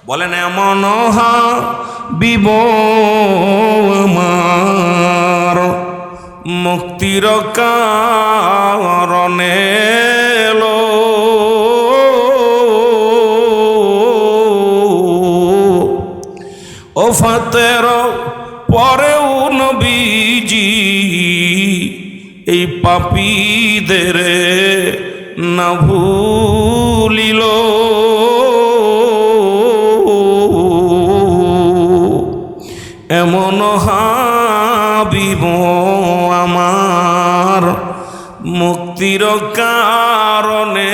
বলেন এমন হাবিব আমার মুক্তির কারণে এলো, ওফাতের পরেও নবীজি এই পাপীদের না ভুলিল। এমন হাবিব আমার মুক্তির কারণে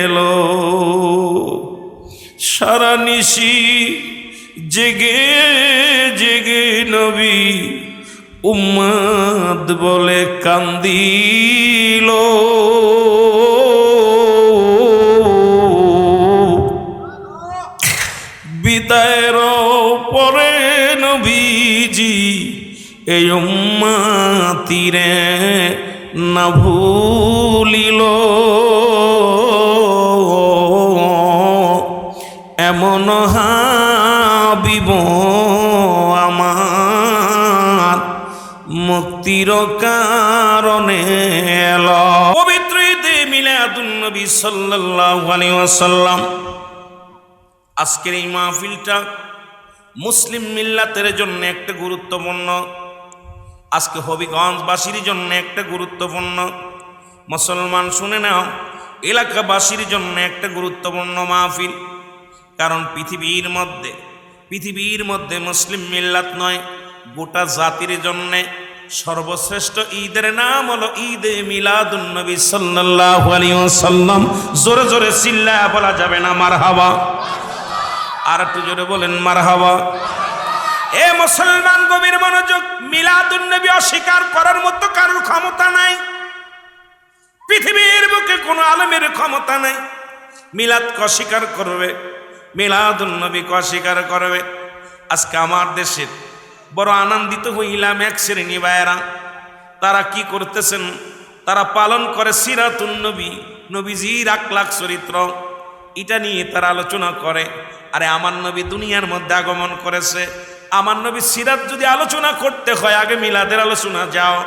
এলো। সারা নিশি জেগে জেগে নবী উম্মত বলে কান্দিল, বিদায়ের পরে নবীজি এই উম্মতিরে না ভুলিল। এমন হাবিব আমার মুক্তির কারণে এলো। পবিত্র ঈদে মিলাদুন নবী সাল্লাল্লাহু আলাইহি ওয়াসাল্লাম। আজকের এই মাহফিলটা মুসলিম মিল্লাতের জন্য একটা গুরুত্বপূর্ণ, আজকে হবিগঞ্জবাসীর জন্য একটা গুরুত্বপূর্ণ, মুসলমান শুনে নাও এলাকাবাসীর জন্য একটা গুরুত্বপূর্ণ মাহফিল। কারণ পৃথিবীর মধ্যে মুসলিম মিল্লাত নয়, গোটা জাতির জন্যে সর্বশ্রেষ্ঠ ঈদের নাম হলো ঈদে মিলাদুন নবী সাল্লাল্লাহু আলাইহি ওয়াসাল্লাম। জোরে জোরে চিল্লায়া বলা যাবে না মারহাবা? আর একটু জোরে বলেন মারহাবা। এ মুসলমান গভীর মনোযোগ, মিলাদুন নবী অস্বীকার করার মতো কারোর ক্ষমতা নাই, পৃথিবীর বুকে কোনো আলেমের ক্ষমতা নাই। মিলাদকে অস্বীকার করবে, মিলাদুন নবীকে অস্বীকার করবে। আজকে আমার দেশের বড় আনন্দিত হইলাম এক শ্রেণী ভাইয়েরা, তারা কি করতেছেন, তারা পালন করে সিরাতুন নবী, নবীজির আখলাক চরিত্র, এটা নিয়ে তারা আলোচনা করে। আরে আমার নবী দুনিয়ার মধ্যে আগমন করেছে, আমার নবী সিরাত যদি আলোচনা করতে হয় আগে মিলাদের আলোচনা যাও।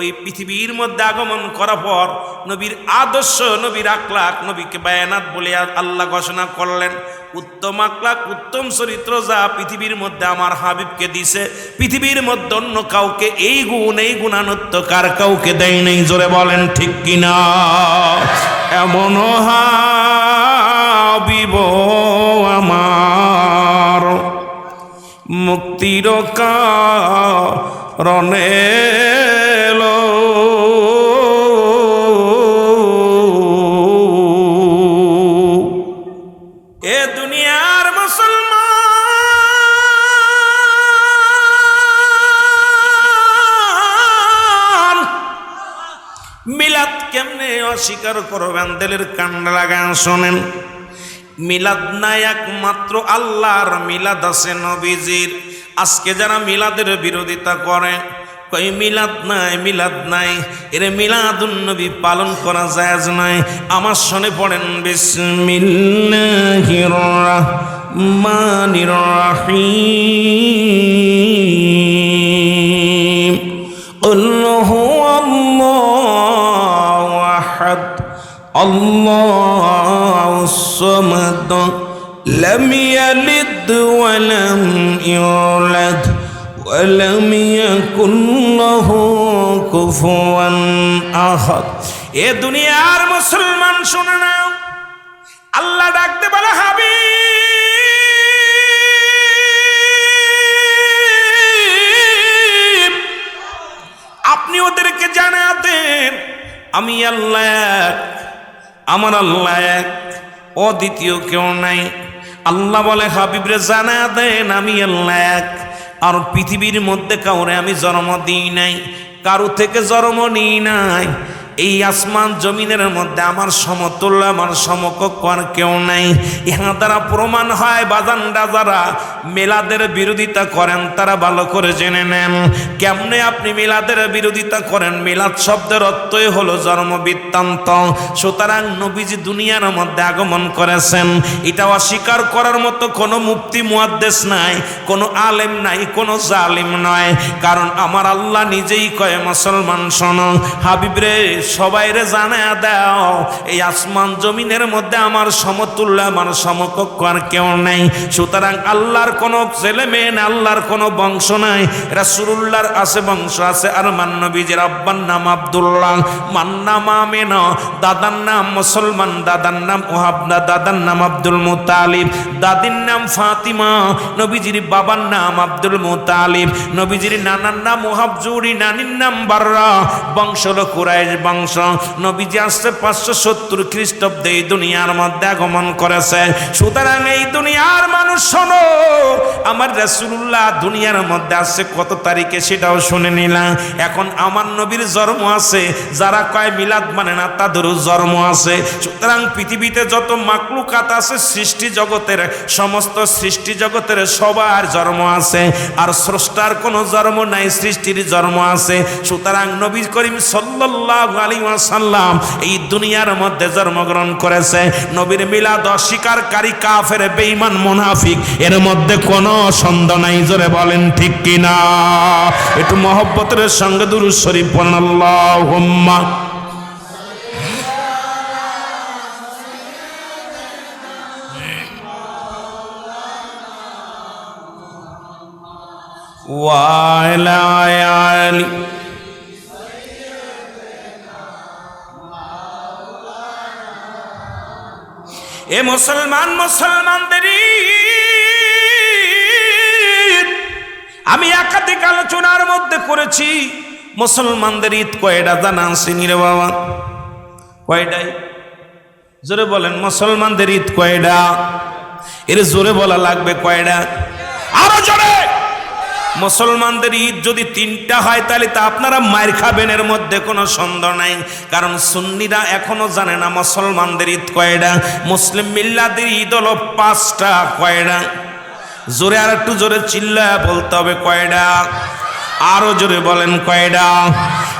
ওই পৃথিবীর মধ্যে আগমন করার পর নবীর আদর্শ, নবীর আখলাক, নবীকে বায়ানাত বলে আল্লাহ ঘোষণা করলেন। উত্তম আখলাক, উত্তম চরিত্র যা পৃথিবীর মধ্যে আমার হাবিবকে দিছে, পৃথিবীর মধ্যে অন্য কাউকে এই গুণ, এই গুণানত্ব কার কাউকে দেয় নেই। জোরে বলেন ঠিক কিনা? এমন হাবিব আমার মুক্তির কারণে এলো, এ দুনিয়ার মুসলমান মিলাদ কেমনে অস্বীকার করবেন? দিলের কান্ড লাগান শোনেন। মিলাদ নাই একমাত্র আল্লাহর, মিলাদ আছে নবীজির। আজকে যারা মিলাদের বিরোধিতা করে, কই মিলাদ নাই, মিলাদ নাই, এর মিলাদুন নবী পালন করা জায়েজ নাই। আমার শোনে পড়েন বিসমিল্লাহির রাহমানির রাহিম। কুল হুয়াল্লাহু আহাদ আল্লাহুস সামাদ লাম ইয়ালিদ ওয়া লাম ইউলাদ ওয়া লাম ইয়াকুল লাহু কুফুয়ান আহাদ। এ দুনিয়ার মুসলমান শুনে নাও, আল্লাহ ডাকতে বলে হাবিব আপনি ওদেরকে জানা দেন আমি আল্লাহ এক, আমার আল্লাহ এক, অদ্বিতীয় কেউ নাই। আল্লাহ বলে হাবিব রে জানা দেন আমি আল্লাহ এক, আর পৃথিবীর মধ্যে কাউরে আমি জন্ম দিই নাই, কারো থেকে জন্ম নিই নাই। এই আসমান জমিনের মধ্যে আমার সমতুল্য, আমার সমকক্ষ আর কেউ নাই। ইহা দ্বারা প্রমাণ হয় বাজানরা যারা মিলাদের বিরোধিতা করেন তারা ভালো করে জেনে নেন কেমনে আপনি মিলাদের বিরোধিতা করেন। মিলাদ শব্দের অর্থই হলো জন্ম বৃত্তান্ত। সুতরাং নবীজি দুনিয়ার মধ্যে আগমন করেছেন, এটা অস্বীকার করার মতো কোনো মুফতি মুহাদ্দিস নাই, কোনো আলেম নাই, কোনো জালিম নয়। কারণ আমার আল্লাহ নিজেই কয়, মুসলমান শোনো, হাবিব রে সবাইরে জানায়া দাও এই আসমান জমিনের মধ্যে আমার সমতুল্য, আমার সমকক্ষ আর কেউ নেই। সুতরাং আল্লাহর কোনো ছেলে মেয়ে না, আল্লাহর কোনো বংশ নাই। রাসূলুল্লাহর আছে বংশ আছে। আর নবীজির আব্বার নাম আব্দুল্লাহ, মার নাম আমিনা, দাদার নাম মুসলমান, দাদার নাম ওহাব, দাদার নাম আব্দুল মুতালিব, দাদির নাম ফাতিমা। নবীজির বাবার নাম আব্দুল মুতালিব, নবীজির নানার নাম ওহাব জুরি, নানির নাম বাররা। বংশ হলো কুরাইশ বংশ। নবীজি আসছে 570 খ্রিস্টাব্দে এই দুনিয়ার মধ্যে আগমন করেছে। সুতরাং এই দুনিয়ার মানুষ শোনো, আমার রাসূলুল্লাহ দুনিয়ার মধ্যে আসছে কত তারিখে সেটাও শুনে নিলাম। এখন আমার নবীর জন্ম আছে, যারা কয় মিলাদ মানে না তাদেরও জন্ম আছে। সুতরাং পৃথিবীতে যত মাকলুকাত আছে সৃষ্টি জগতের, সমস্ত সৃষ্টি জগতের সবার জন্ম আছে। আর স্রষ্টার কোনো জন্ম নাই, সৃষ্টির জন্ম আছে। সুতরাং নবী করিম সাল্লাল্লাহু আলাইহি ওয়াসাল্লাম এই দুনিয়ার মধ্যে জন্মগ্রহণ করেছে। নবীর মিলাদ অস্বীকারী কাফের, বেঈমান, মুনাফিক, এর মধ্যে কোনো সন্দেহ নাই। জোরে বলেন ঠিক কিনা? একটু মহব্বতের সঙ্গে দুরূদ শরীফ পড়েন, আল্লাহুম্মা ওয়া আলা আলি। এ মুসলমান, মুসলমানদের আমি একাধিক আলোচনার মধ্যে করেছি। মুসলমানদের ঈদ কয়টা জানা আসেনি রে বাবা? কয়টাই? জোরে বলেন, মুসলমানদের ঈদ কয়টা? এর জোরে বলা লাগবে, কয়টা? আরো জোরে। মুসলমানদের ঈদ যদি 3টা হয় তাহলে তা আপনারা মায়ের খাবেন, এর মধ্যে কোনো সন্দেহ নাই। কারণ সুন্নিরা এখনো জানে না মুসলমানদের ঈদ কয়টা। মুসলিম মিল্লাতের ঈদ হলো 5টা। কয়টা? জোরে, আর একটু জোরে চিল্লায় বলতে হবে, কয়টা? আরো জোরে বলেন, কয়টা?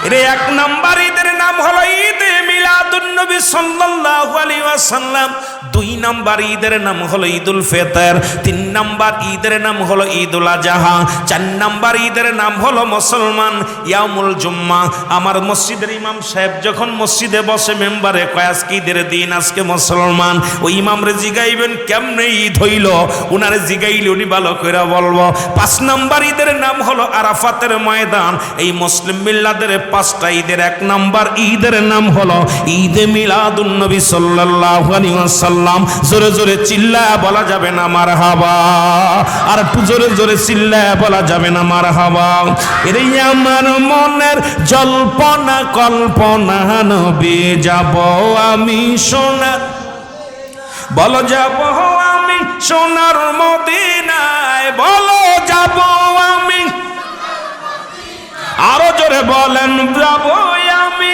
এর 1 নাম্বার ঈদের নাম হলো ঈদে মিলাদুন নবী সাল্লাল্লাহু আলাইহি ওয়াসাল্লাম। 2 নাম্বার ঈদের নাম হলো ঈদুল ফিতর। 3 নাম্বার ঈদের নাম হলো ঈদুল আজহা। 4 নাম্বার ঈদের নাম হলো মুসলমান ইয়ামুল জুম্মা। আমার মসজিদের ইমাম সাহেব যখন মসজিদে বসে মেম্বারে কয় আজকে ঈদের দিন, আজকে মুসলমান, ওই ইমামরে জিগাইবেন কেমনে ঈদ হইল, উনারে জিগাইলে উনি ভালো করে বলবো। 5 নাম্বার ঈদের নাম হলো আরাফাতের ময়দান। এই মুসলিম মিল্লাদের 5টা ঈদের 1 নাম্বার ঈদের নাম হলো ঈদে মিলাদুন নবী সাল্লাল্লাহু আলাইহি ওয়াসাল্লাম। জোরে জোরে চিল্লায় বলা যাবে না মারহাবা? আর একটু জোরে জোরে চিল্লায় বলা যাবে না মারহাবা? এরে আমার মনের জল্পনা কল্পনা, নবী যাব আমি সোনার, বলো যাব আমি সোনার মদিনায়, বলো যাব আমি। আরো জোরে বলেন, যাব আমি।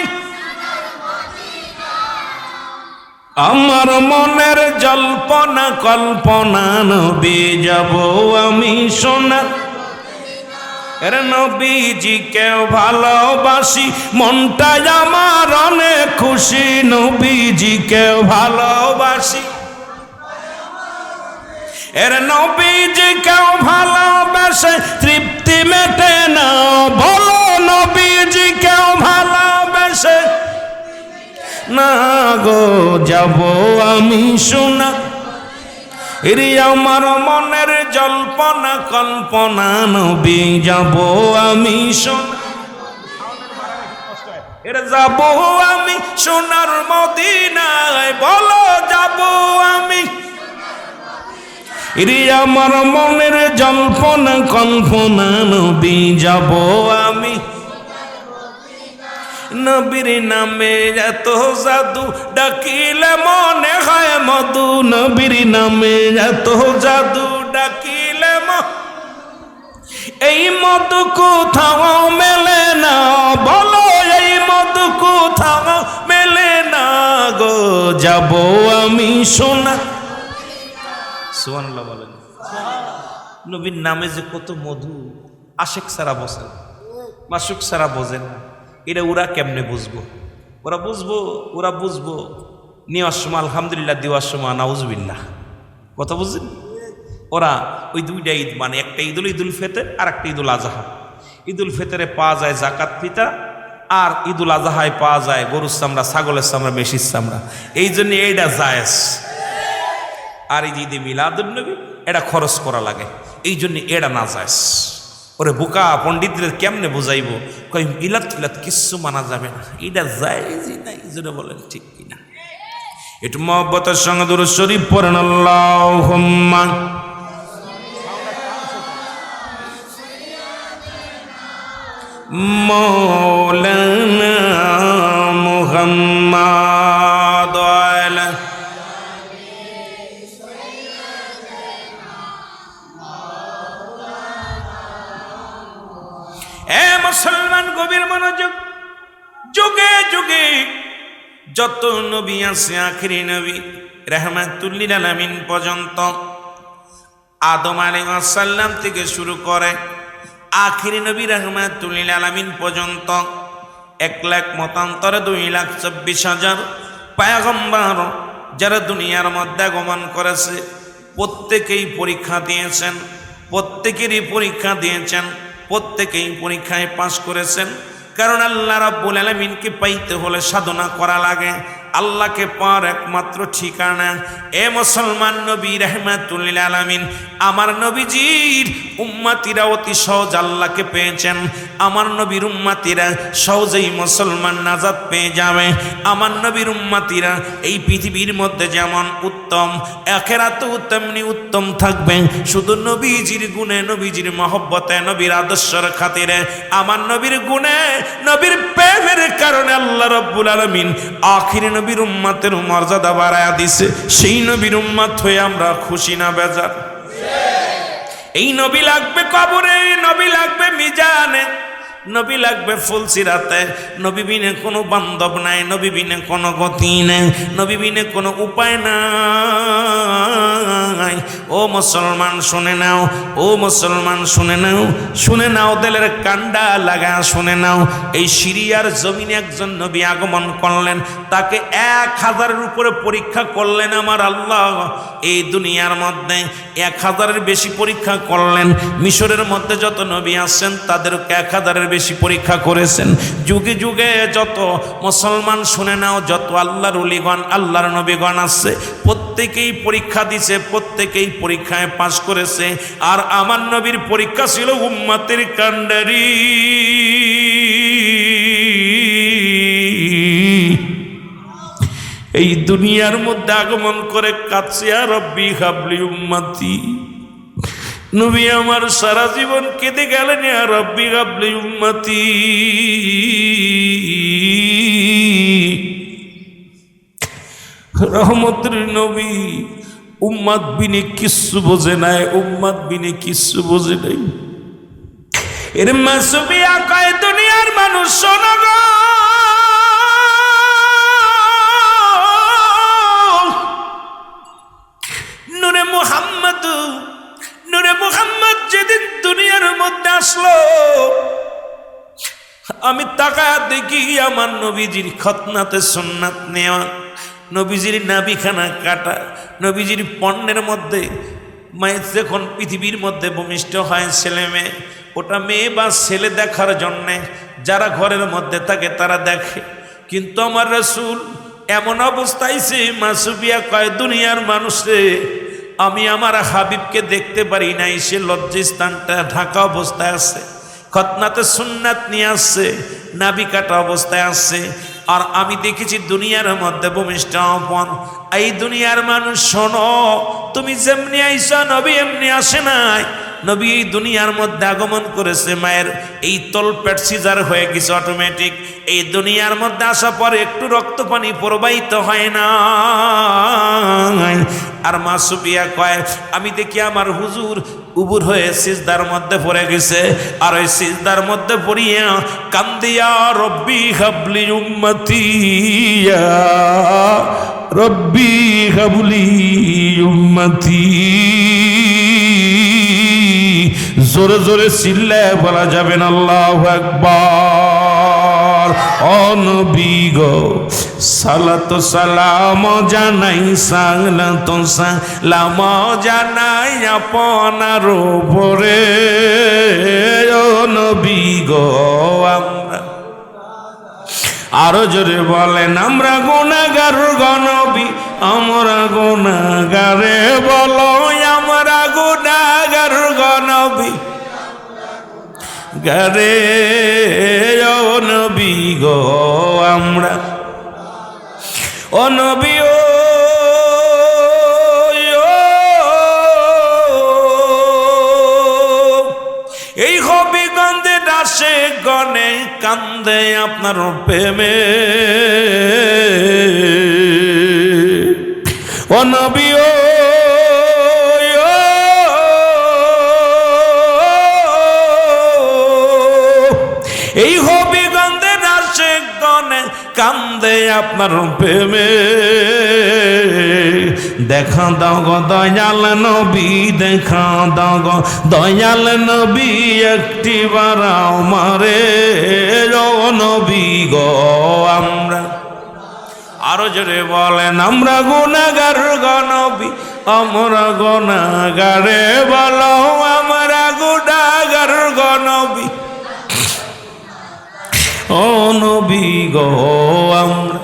আমার মনের জল্পনা কল্পনা, নবী যাব আমি সোনার। এর নবীজিকে ভালোবাসি, মনটা আমার অনেক খুশি। নবীজিকে ভালোবাসি, এর নবীজিকে ভালোবাসে তৃপ্তি মেটে না, বলো নবীজিকে ভালোবাসে না গো, যাব আমি সোনা। এর আমার মনের জল্পনা কল্পনা, নবী যাব আমি সোনা। এর যাব আমি সোনার মদিনায়, বলো যাব আমি। এর আমার মনের জল্পনা কল্পনা, নবী যাব আমি। নবীর নামে এত জাদু, ডাকিলে মনে হয় মধু। নবীর নামে এত জাদু, ডাকিলে এই মধু কোথাও মেলে না, বলো এই মধু কোথাও মেলে না গো, যাব আমি সোনা। সুবহানাল্লাহ বলেন। নবীর নামে যে কত মধু, আশেক সারা বসেন, মাসুক সারা বোঝেন না। এটা ওরা কেমনে বুঝবো? ওরা বুঝবো নেওয়ার সময় আলহামদুলিল্লাহ, দেওয়ার সময় নাউজুবিল্লাহ। কথা বুঝছেন? ওরা ওই দুইটা ঈদ মানে, একটা ঈদুল ফিতর আর একটা ঈদুল আজহা। ঈদুল ফিতরে পাওয়া যায় জাকাত ফিতা, আর ঈদুল আজহায় পাওয়া যায় গরুর চামড়া, ছাগলের চামড়া, মেশির চামড়া। এই জন্য এইটা জায়েজ। আর এই যে ঈদে মিলাদুন্নবী এটা খরচ করা লাগে, এই জন্য এটা না জায়েজ। ওরে বোকা পণ্ডিতদের কেমনে বুঝাইব? কই মিলাদ টিলাদ কিচ্ছু মানা যাবে না, এটা জায়েজই না। এই জন্য বলেন ঠিক কিনা? একটু মহব্বতের সঙ্গে দুরূদ শরীফ পড়েন। আল্লাহুম্মা মৌলানা মুহাম্মাদ আলা এ মুসলমান গভীর মনোযোগ। যুগে যুগে যত নবী আছে, আখিরি নবী রাহমাতুল লিল আলামিন পর্যন্ত, আদম আলাইহিস সালাম থেকে শুরু করে আখিরি নবী রাহমাতুল লিল আলামিন পর্যন্ত 1,00,000 মতান্তরে 2,24,000 পয়গম্বর যারা দুনিয়ার মধ্যে আগমন করেছে, প্রত্যেকেই পরীক্ষা দিয়েছেন, প্রত্যেকেরই পরীক্ষা দিয়েছেন, প্রত্যেকেই পরীক্ষায় পাশ করেছেন। কারণ আল্লাহ রাব্বুল আলামিনকে পাইতে হলে সাধনা করা লাগে। আল্লাহকে পাওয়ার একমাত্র ঠিকানা এ মুসলমান নবী রাহমাতুল লিল আলামিন। আমার নবীজির উম্মতিরা অতি সহজ আল্লাহকে পেয়েছেন। আমার নবীর উম্মতিরা সহজেই মুসলমান নাজাত পেয়ে যাবে। আমার নবীর উম্মতিরা এই পৃথিবীর মধ্যে যেমন উত্তম, আখিরাতেও তেমনি উত্তম থাকবে। শুধু নবীজির গুণে, নবীজির মহব্বতে, নবীর আদর্শের খাতিরে, আমার নবীর গুণে, নবীর প্রেমের কারণে আল্লাহ রাব্বুল আলামিন আখিরি নবীর উম্মতের মর্যাদা বাড়ায়া দিছে। সেই নবীর উম্মত হয়ে আমরা খুশি না বেজার? এই নবী লাগবে কবরে, নবী লাগবে মিজানে, নবী লাগবে ফুলসিরাতে। নবী বিনে কোনো বান্ধব নাই, নবী বিনে কোনো গতি নাই, নবী বিনে কোনো উপায় নাই। ও মুসলমান শুনে নাও, ও মুসলমান শুনে নাও, শুনে নাও, দিলের কান্ডা লাগা শুনে নাও। এই সিরিয়ার জমিনে একজন নবী আগমন করলেন, তাকে 1,000-এর উপরে পরীক্ষা করলেন আমার আল্লাহ। এই দুনিয়ার মধ্যে 1,000-এর বেশি পরীক্ষা করলেন। মিশরের মধ্যে যত নবী আসছেন তাদেরকে 1,000-এর বেশি পরীক্ষা করেছেন। যুগে যুগে যত মুসলমান শুনে নাও, যত আল্লাহর ওলিগণ, আল্লাহর নবীগণ আছে, প্রত্যেকেই পরীক্ষা দিছে, প্রত্যেকেই পরীক্ষায় পাশ করেছে। আর আমার নবীর পরীক্ষা ছিল উম্মতের কান্ডারি। এই দুনিয়ার মধ্যে আগমন করে কাছে, আর রব্বি হাবলি উম্মতি। নবী আমার সারা জীবন কেঁদে গেলেন, ইয়া রব্বি হাবলি উম্মতি। রহমতের নবী উম্মত বিনে কিচ্ছু বোঝে নাই, উম্মত বিনে কিচ্ছু বোঝে নাই। এর মাসুবিয়া কয় দুনিয়ার মানুষ শোনো গো, নূরে মুহাম্মদ, নূরে মুহাম্মদ যেদিন দুনিয়ার মধ্যে আসলো, আমি তাকায়া দেখি আমার নবীজির খতনাতে সুন্নাত নেওয়া, নবীজির নাবিখানা কাটা, নবীজির পণ্যের মধ্যে মায়ের যখন পৃথিবীর মধ্যে ভূমিষ্ঠ হয় ছেলে মেয়ে, ওটা মেয়ে বা ছেলে দেখার জন্যে যারা ঘরের মধ্যে থাকে তারা দেখে। কিন্তু আমার রাসূল এমন অবস্থায় সে মাসুবিয়া কয় দুনিয়ার মানুষে, আমি আমার হাবিবকে দেখতে পারি নাই, সে লজ্জাস্থানটা ঢাকা অবস্থায় আছে, খতনাতে সুন্নাত নিয়ে আসছে, নাবি কাটা অবস্থায় আসছে। আর আমি দেখেছি দুনিয়ার মধ্যে ভূমিষ্ঠ আপন। এই দুনিয়ার মানুষ শোনো, তুমি যেমনি আইসা নবী এমনি আসে নাই। নবী এই দুনিয়ার মধ্যে আগমন করেছে, মায়ের এই তলপেট সিজার হয়ে গেছে অটোমেটিক। এই দুনিয়ার মধ্যে আসা পরে একটু রক্ত পানি প্রবাহিত হয় না। আর মাসুবিয়া কয় আমি দেখি আমার হুজুর উবুর হয়ে সিজদার মধ্যে পড়ে গেছে, আর ওই সিজদার মধ্যে পড়িয়া কান্দিয়া রব্বি হাবলি উম্মতি, রব্বি হাবলি উম্মতি। জোরে জোরে চিল্লায় বলা যাবে না আল্লাহু আকবার। ও নবী গো সালাত সালাম জানাই, সালাত সালাম জানাই আপনার উপরে। ও নবী গো আমরা, আরো জোরে বলেন, আমরা গুনাহগার গো নবী, আমরা গুনাহগারে বলো, আমরা গুনাহগার গো নবী গারে। ও নবী গো আমরা, ও নবী ও এই হবিগঞ্জে দাসে গনে কান্দে আপনার প্রেমে। ও নবী ও এই হবিগঞ্জে দাসে গনে কান্দে আপনার প্রেমে। দেখা দাও গো দয়াল নবী, দেখা দাও গো দয়াল নবী, একটিবার আমারে। ও নবী গো আমরা, আরো জোরে বলেন, আমরা গুনাহগার গো নবী, আমরা গুনাহগারে বলো, আমরা গুনাহগার গো নবী। ও নবী গো আমরা,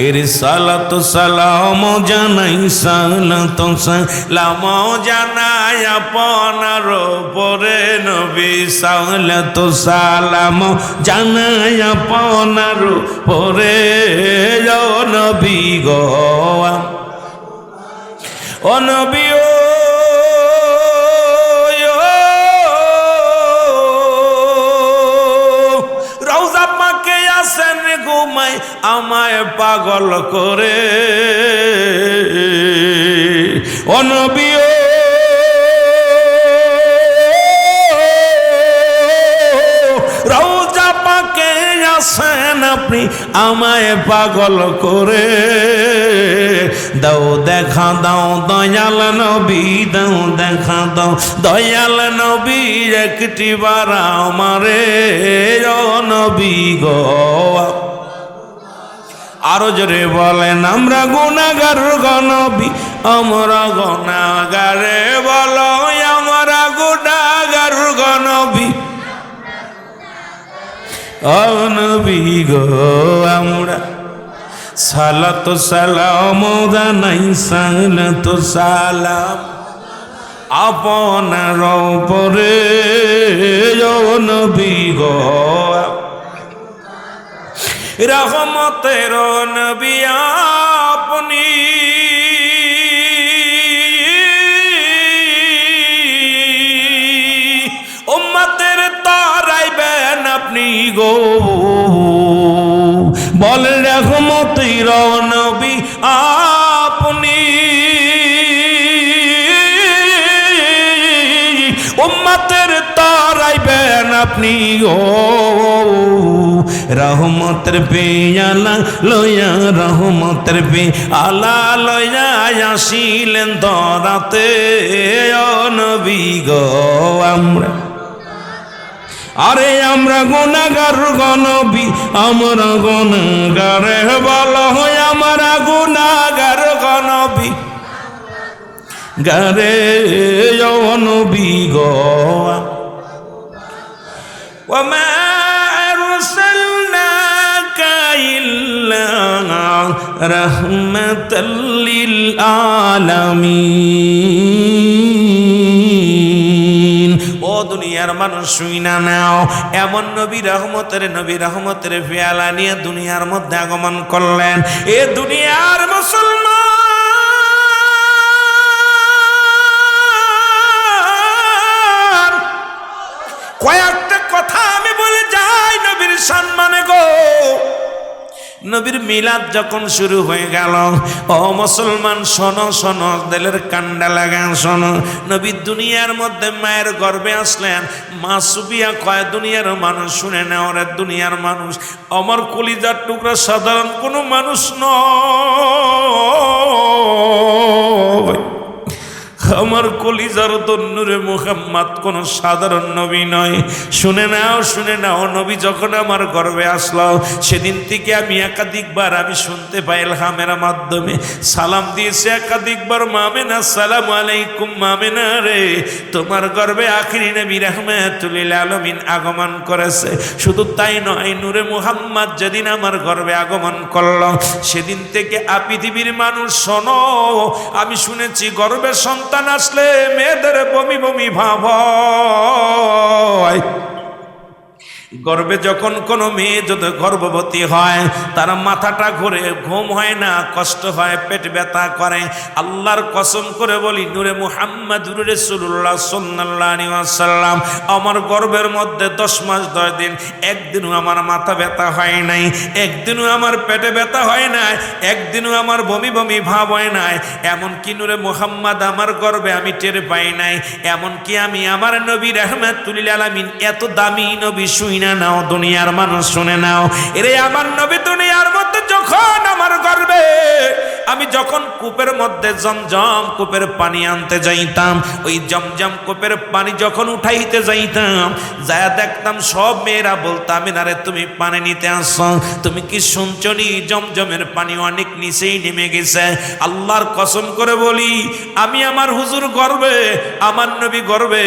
এর সালাত সালাম জানাই, সালাত সালাম জানাই আপনার উপরে নবী, সালাত সালাম জানাই আপনার উপরে। ও নবী গো, ও নবী ও রওজা পাকে আসেন ঘুমাই আমায় পাগল করে। ও নবী ও রওজা পাকে আসেন আপনি আমায় পাগল করে। দাও দেখা দাও দয়াল নবী, দাও দেখা দাও দয়াল নবী, একটিবার আমারে। ও নবী গো, আরো জোরে বলেন, আমরা গুনাহগার গো নবী, আমরা গুনাহগারে বলো, আমরা গুনাহগার গো নবী। ও নবী গো আমরা, সালাত সালাম জানাই, সালাত সালাম আপনার উপরে। ও নবী গো রহমতের নবী আপনি, উম্মতের তারাইবেন আপনি গো। বলেন রহমতের নবী আপনি, উম্মতের তারাইবেন আপনি গো। রহমতের পেয়ালা লয়া, রহমতের পেয়ালা লয়া আসিলেন ধরাতে। ও নবী গো আমরা, আরে আমরা গুনাহগার গো নবী, আমরা গুনাহগারে বলো, আমরা গুনাহগার গো নবী গারে। ও নবী গো, ওমা আরসালনাকা ইল্লা রাহমাতাল লিল আলামিন। ও দুনিয়ার মানুষ শুইনা নাও, এমন নবী রহমতের পেয়ালা নিয়ে দুনিয়ার মধ্যে আগমন করলেন। এ দুনিয়ার মুসলমান, কয়েকটা কথা আমি বলে যাই নবীর সম্মানে গো। নবীর মিলাদ যখন শুরু হয়ে গেল, ও মুসলমান শোনো শোনো, দিলের কান্ডা লাগা শোনো। নবী দুনিয়ার মধ্যে মায়ের গর্ভে আসলেন। মা সুবিয়া কয়, দুনিয়ার মানুষ শুনে নেও রে, দুনিয়ার মানুষ, আমার কলিজার টুকরা সাধারণ কোনো মানুষ নয়। আমার কলিজার নূরে মুহাম্মদ কোন সাধারণ নবী নয়। শুনে নাও নবী যখন আমার গর্ভে আসলো সেদিন থেকে আমি একাধিকবার আমি শুনতে পাই ইলহামের মাধ্যমে সালাম দিয়েছে একাধিকবার, মামেনা আসসালামু আলাইকুম, মামেনা রে তোমার গর্ভে আখিরি নবী রাহমাতুল লিল আলামিন আগমন করেছে। শুধু তাই নয়, নূরে মুহাম্মদ যেদিন আমার গর্ভে আগমন করলো সেদিন থেকে পৃথিবীর মানুষ শোনো, আমি শুনেছি গর্ভের সন্তান আসলে মেয়েদের বমি বমি ভাব হয়। গর্ভে যখন কোনো মেয়ে যদি গর্ভবতী হয় তার মাথাটা ঘুরে, ঘুম হয় না, কষ্ট হয়, পেট ব্যথা করে। আল্লাহর কসম করে বলি নূরে মুহাম্মদুর রাসূলুল্লাহ সাল্লাল্লাহু আলাইহি ওয়াসাল্লাম আমার গর্ভের মধ্যে 10 মাস 10 দিন একদিনও আমার মাথা ব্যথা হয় নাই, একদিনও আমার পেটে ব্যথা হয় নাই, একদিনও আমার বমি বমি ভাব হয় নাই। এমনকি নূরে মুহাম্মদ আমার গর্ভে আমি টের পাই নাই। এমনকি আমি আমার নবী রাহমাতুল লিল আলামিন এত দামি নবী শুই নাও, দুনিয়ার মানুষ শুনে নাও, এরে আমার নবী দুনিয়ার মধ্যে যখন আমার গর্ভে আমি যখন কূপের মধ্যে জমজম কূপের পানি আনতে যাইতাম, ওই জমজম কূপের পানি যখন উঠাইতে যাইতাম যায় দেখতাম সব মেয়েরা বলতাম না রে তুমি পানি নিতে আসছো, তুমি কি শুনছো নি জমজমের পানি অনেক নিচেই নেমে গেছে। আল্লাহর কসম করে বলি আমি আমার হুজুর গর্বে, আমার নবী গর্বে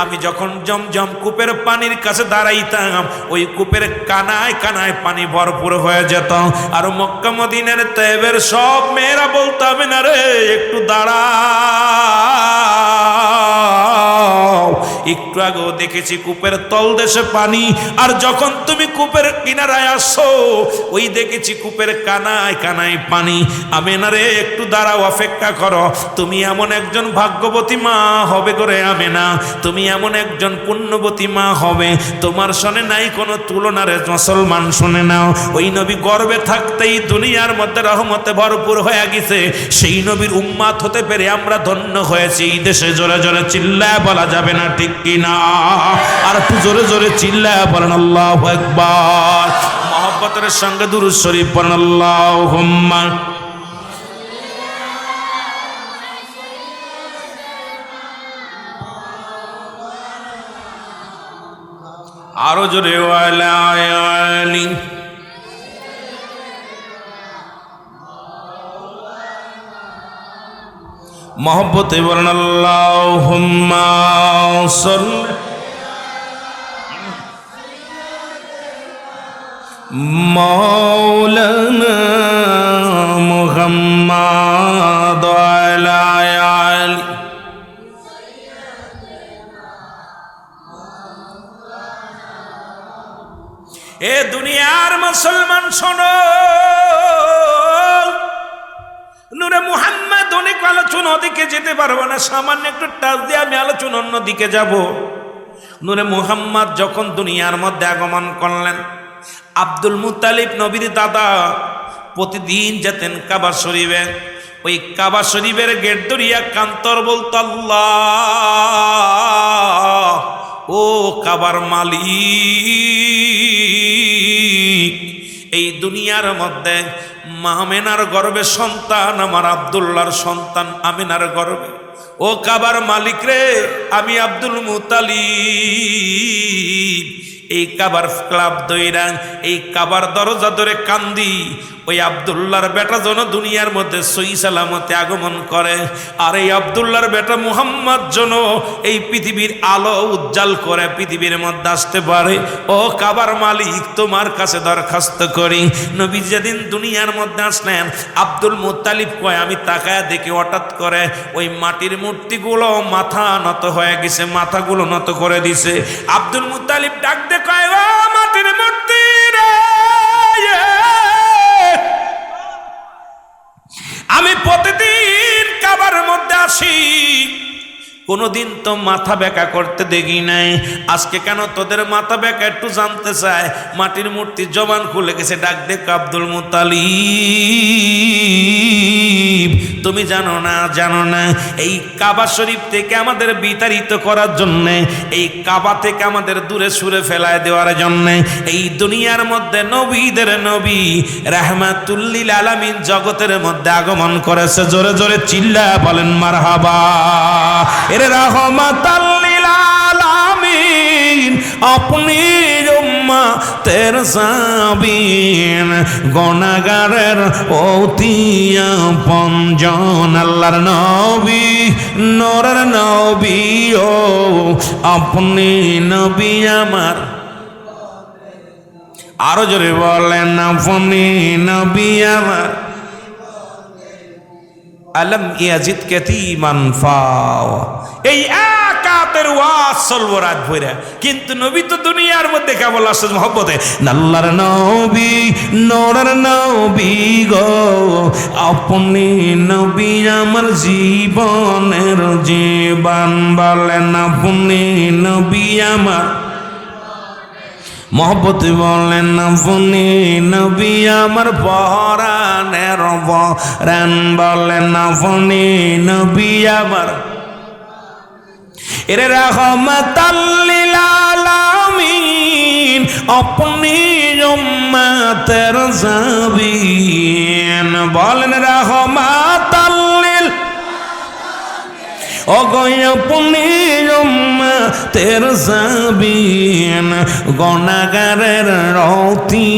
আমি যখন জমজম কূপের পানির কাছে দাঁড়াইতাম ওই কূপের কানায় কানায় পানি ভরপুর হয়ে যেত। আর মক্কা মদিনার তায়েবের সব মেয়েরা বলতাম না রে একটু দাঁড়াও, একটু আগেও দেখেছি কূপের তলদেশে পানি, আর যখন তুমি কূপের কিনারায় আসছো ওই দেখেছি কূপের কানায় কানায় পানি। আমেনা রে একটু দাঁড়াও, অপেক্ষা করো, তুমি এমন একজন ভাগ্যবতী মা হবে করে আমেনা, তুমি এমন একজন পুণ্যবতী মা হবে তোমার সনে নাই কোনো তুলনা রে মুসলমান শুনে নাও। ওই নবী গর্বে থাকতেই দুনিয়ার মধ্যে রহমতে ভরপুর হয়ে গেছে, সেই নবীর উম্মাত হতে পেরে আমরা ধন্য হয়েছি। এই দেশে জোরে জোরে চিল্লায় বলা যাবে না ঠিক কিনা? আর একটু জোরে জোরে চিল্লায় বলেন আল্লাহু আকবার। মহব্বতের সঙ্গে দুরূদ শরীফ পড়েন আল্লাহুম্মা। আরো জোরে ওয়ালা আলি। মহব্বতে বলেন আল্লাহুম্মা সাল্লি মাওলানা মুহাম্মাদ ওয়ালা আলি। এ দুনিয়ার মুসলমান শোনো, নূরে মুহাম্মদ অনেক আলোচনা ওদিকে যেতে পারবো না, সামান্য একটু টাচ দিয়ে আমি আলোচনা অন্য দিকে যাব। নূরে মুহাম্মদ যখন দুনিয়ার মধ্যে আগমন করলেন, আব্দুল মুত্তালিব নবীর দাদা প্রতিদিন যেতেন কাবা শরীফে, ওই কাবা শরীফের গেট ধরিয়া কান্তর বলতো আল্লাহ ও কাবার মালিক, এই দুনিয়ার মধ্যে আমেনার গর্ভে সন্তান আমার আব্দুল্লাহর সন্তান আমেনার গর্ভে, ও কাবার মালিক রে আমি আব্দুল মুত্তালিব এই কাবার ক্লাব দইরা এই কাবার দরজা ধরে কান্দি ওই আব্দুল্লাহর বেটা যেন দুনিয়ার মধ্যে সহি সালামতে আগমন করে, আর এই আব্দুল্লাহর বেটা মুহাম্মদ যেন এই পৃথিবীর আলো উজ্জ্বল করে পৃথিবীর মধ্যে আসতে পারে। ও কাবার মালিক তোমার কাছে দরখাস্ত করি। নবী যেদিন দুনিয়ার মধ্যে আসলেন আব্দুল মুত্তালিব কয় আমি তাকায় দেখি হঠাৎ করে ওই মাটির মূর্তিগুলো মাথা নত হয়ে গেছে, মাথাগুলো নত করে দিছে। আব্দুল মুত্তালিব ডাক দে কয় ও মাটির মূর্তি রে, আমি প্রতিদিন কাবার মধ্যে আসি, কোনোদিন তো মাথা বেঁকা করতে দেখি নাই, আজকে কেন তোদের মাথা বেঁকা একটু জানতে চায়। মাটির মূর্তি জবান খুলে গেছে, ডাক দেখ আব্দুল মুত্তালিব, তুমি জানো না এই কাবা শরীফ থেকে আমাদের বিতাড়িত করার জন্য, এই কাবা থেকে আমাদের দূরে সুরে ফেলায় দেওয়ার জন্য এই দুনিয়ার মধ্যে নবীদের নবী রাহমাতুল লিল আলামিন জগতের মধ্যে আগমন করেছে। জোরে জোরে চিল্লা বলেন মারহাবা। এর রাহমাতুল লিল আলামিন আপনি উম্মতের সাবিন, গুনাহগারের অতি আপনজন, আল্লাহর নবী নূরের নবী ও আপনি নবী আমার। আরো জোরে বলেন আপনি নবী আমার। আলম ইয়াজিদ কাতীমান ফাও, এই একাতের ওয়াজ চলবো রাত ভইরা, কিন্তু নবী তো দুনিয়ার মধ্যে কেবল আসছে মহব্বতে। আল্লাহর নবী নূরের নবী গো আপনি নবী আমার জীবনের জীবন, বলেন আপনি নবী আমার মহব্বত, বলেন আপনি নবী আমার পরাণের পরাণ, বলেন আপনি নবী আমার। এর রাহমাতাল লিল আলামিন আপনি উম্মতের সাবিন, বলেন রাহমাতাল লিল আপনি উম্মতের সাবিন, গুনাহগারের অতি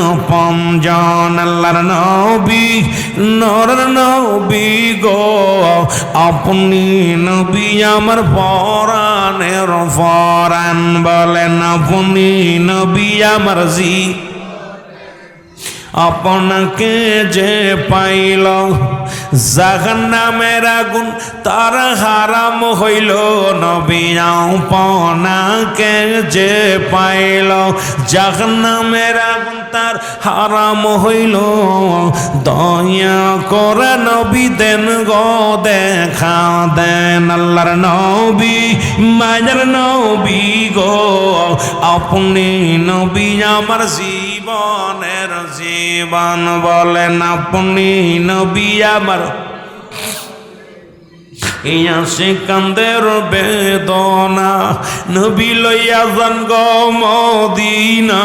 আপনজন, আল্লাহর নবী নূরের নবী গো আপনি নবী আমার পরাণের পরাণ, বলেন আপনি নবী আমার জি। আপনাকে যে পাইল জাহান্নামের আগুন তার হারাম হইল, নবী আপনাকে যে পাইল জাহান্নামের আগুন তার হারাম হইল, দয়া করে নবী দেন গো দেখা দেন। আল্লাহর নবী মায়ের নবী গো আপনি নবী আমার জীবনের জীবন, বলেন আপনি নবী আমার। ইয়া সে কান্দের বেদনা নবী লইয়া যান গো মদিনা,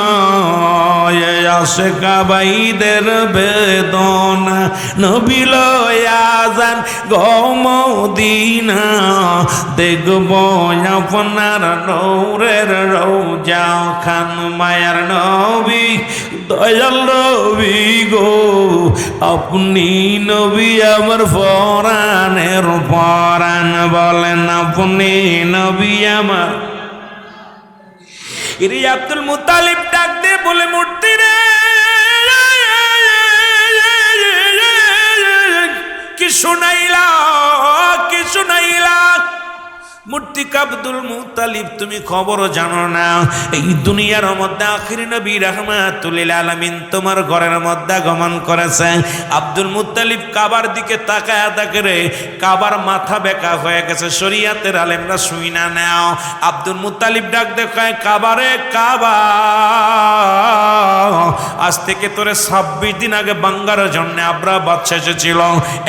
ইয়া সে কাবাইদের বেদনা নবী লইয়া যান গো মদিনা, দেখব আপনার নূরের রওজা খান, মায়ার নবী দয়াল নবী গো আপনি নবী আমার পরাণের পরাণ, বলেন আপনি নবী আমার। ইরে আব্দুল মুত্তালিব ডাক দিয়ে বলে মূর্তি রে কি শুনাইলা কি শুনাইলা। মূর্তি আব্দুল মুত্তালিব তুমি খবরও জানো না, এই দুনিয়ার মধ্যে আখির নবী রাহমাতুল লিল আলামিন তোমার ঘরের মধ্যে আগমন করেছে। আব্দুল মুত্তালিব কাবার দিকে তাকায় দেখে কাবার মাথা বেঁকা হয়ে গেছে, শরীয়তের আলেমরা শুই না নাও। আব্দুল মুত্তালিব ডাক দেখায় কাবারে কাবা, আজ থেকে তোরে 26 দিন আগে বাঙ্গার জন্য আব্রা বাদশা এসেছিল,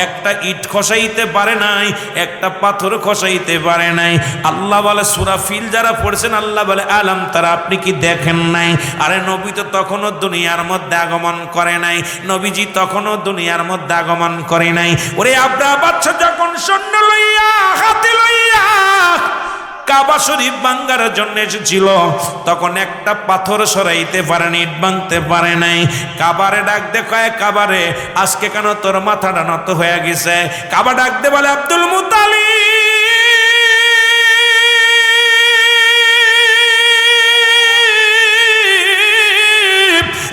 একটা ইট খসাইতে পারে নাই, একটা পাথর খসাইতে পারে নাই। আল্লাহ বলে সূরা ফিল যারা পড়ছেন আল্লাহ বলে আলাম তারা, আপনি কি দেখেন নাই? আরে নবী তো তখনও দুনিয়ার মধ্যে আগমন করে নাই, নবীজি তখনও দুনিয়ার মধ্যে আগমন করে নাই। ওরে আব্রা বাদশা যখন সৈন্য লইয়া হাতে লইয়া কাবা শরীফ ভাঙ্গার জন্য এসেছিল, তখন একটা পাথর সরাইতে পারেনি, ইট ভাঙতে পারে নাই। কাবারে ডাক দেখায় কাবারে আজকে কেন তোর মাথাটা নত হয়ে গেছে? কাবা ডাক দে বলে আব্দুল মুত্তালিব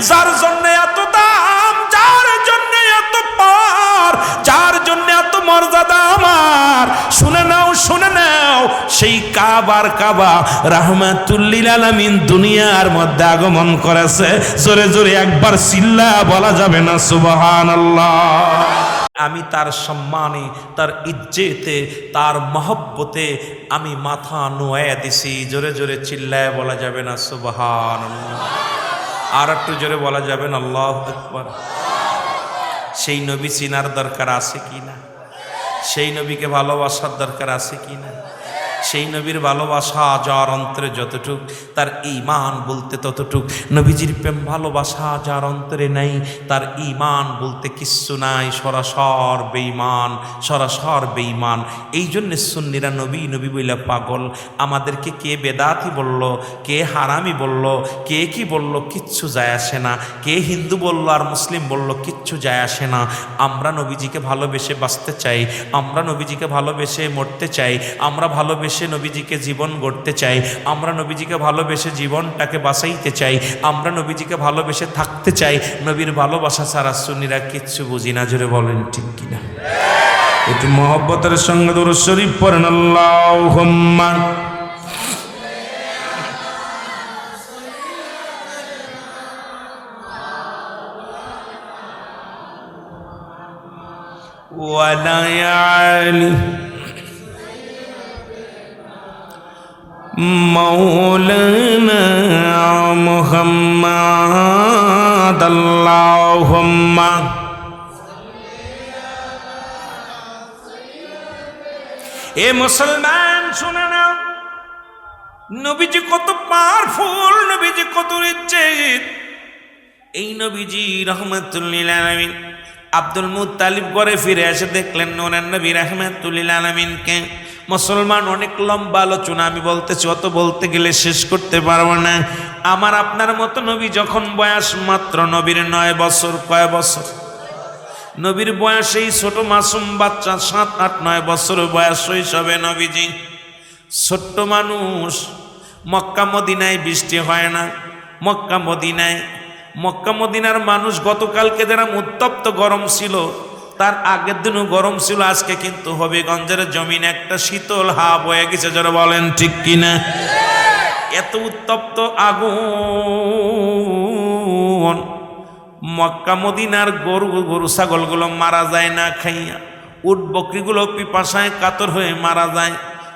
যার জন্য এত দাম, যার জন্য এত পার, যার জন্য এত মর্যাদা আমার, শুনে নাও শুনে নাও, সেই কাবার কাবা রাহমাতুল লিল আলামিন দুনিয়ার মধ্যে আগমন করেছে। জোরে জোরে একবার চিল্লা বলা যাবে না সুবহানাল্লাহ। আমি তার সম্মানে, তার ইজ্জতে, তার মহব্বতে আমি মাথা নোয়া দিছি। জোরে জোরে চিল্লায় বলা যাবে না সুবহানাল্লাহ? আর একটু জোরে বলা যাবে না আল্লাহু আকবার? সেই নবী চিনার দরকার আছে কি না? সেই নবীকে ভালোবাসার দরকার আছে কি না? সেই নবীর ভালোবাসা যার অন্তরে যতটুক, তার ঈমান বলতে ততটুক। নবীজির প্রেম ভালোবাসা যার অন্তরে নাই, তার ঈমান বলতে কিচ্ছু নাই। সরাসর বেঈমান, সরাসর বেঈমান। এই জন্যে সুন্নিরা নবী নবী বইলা পাগল। আমাদেরকে কে বেদাতি বলল, কে হারামি বলল, কে কি বলল, কিচ্ছু যায় আসে না। কে হিন্দু বলল আর মুসলিম বলল, কিচ্ছু যায় আসে না। আমরা নবীজিকে ভালোবেসে বাঁচতে চাই, আমরা নবীজিকে ভালোবেসে মরতে চাই, আমরা ভালোবেসে নবীজিকে জীবন গড়তে চাই, আমরা নবীজিকে ভালোবেসে জীবনটাকে বাঁচাইতে চাই, আমরা নবীজিকে ভালোবেসে থাকতে চাই। নবীর ভালোবাসা ছাড়া সুন্নিরা কিচ্ছু বুঝি না। জোরে বলেন ঠিক কিনা? একটু মহব্বতের সঙ্গে দুরূদ শরীফ পড়েন। আল্লাহুম্মা ওয়ালা আলি মৌলানা মুহাম্মদ। আল্লাহুম্মা এ মুসলমান শুনে নাও, নবীজি কত পাওয়ারফুল, নবীজি কত ইজ্জত। এই নবীজি রাহমাতুল লিল আলামিন আব্দুল মুত্তালিব ঘরে ফিরে এসে দেখলেন নূরের নবী রাহমাতুল লিল আলামিনকে। মুসলমান অনেক লম্বা আলোচনা আমি বলতেছি, অত বলতে গেলে শেষ করতে পারবো না। আমার আপনার মতো নবী যখন বয়স মাত্র নবীর 9 বছর, কয় বছর? নবীর বয়স এই ছোট মাসুম বাচ্চা 7, 8, 9 বছর বয়স, শৈশবে নবীজি ছোট্ট মানুষ। মক্কা মদিনায় বৃষ্টি হয় না। মক্কা মদিনার মানুষ গতকালকে যারা উত্তপ্ত গরম ছিল, তার আগের দিনও গরম ছিল। আজকে কিন্তু হবিগঞ্জের জমিন একটা শীতল হাওয়া বয়ে গেছে। যারা বলেন ঠিক কিনা? এত উত্তপ্ত আগুন। মক্কা মদিনার গরু ছাগলগুলো মারা যায় না খাইয়া, উট বকরিগুলো পিপাসায় কাতর হয়ে মারা যায়,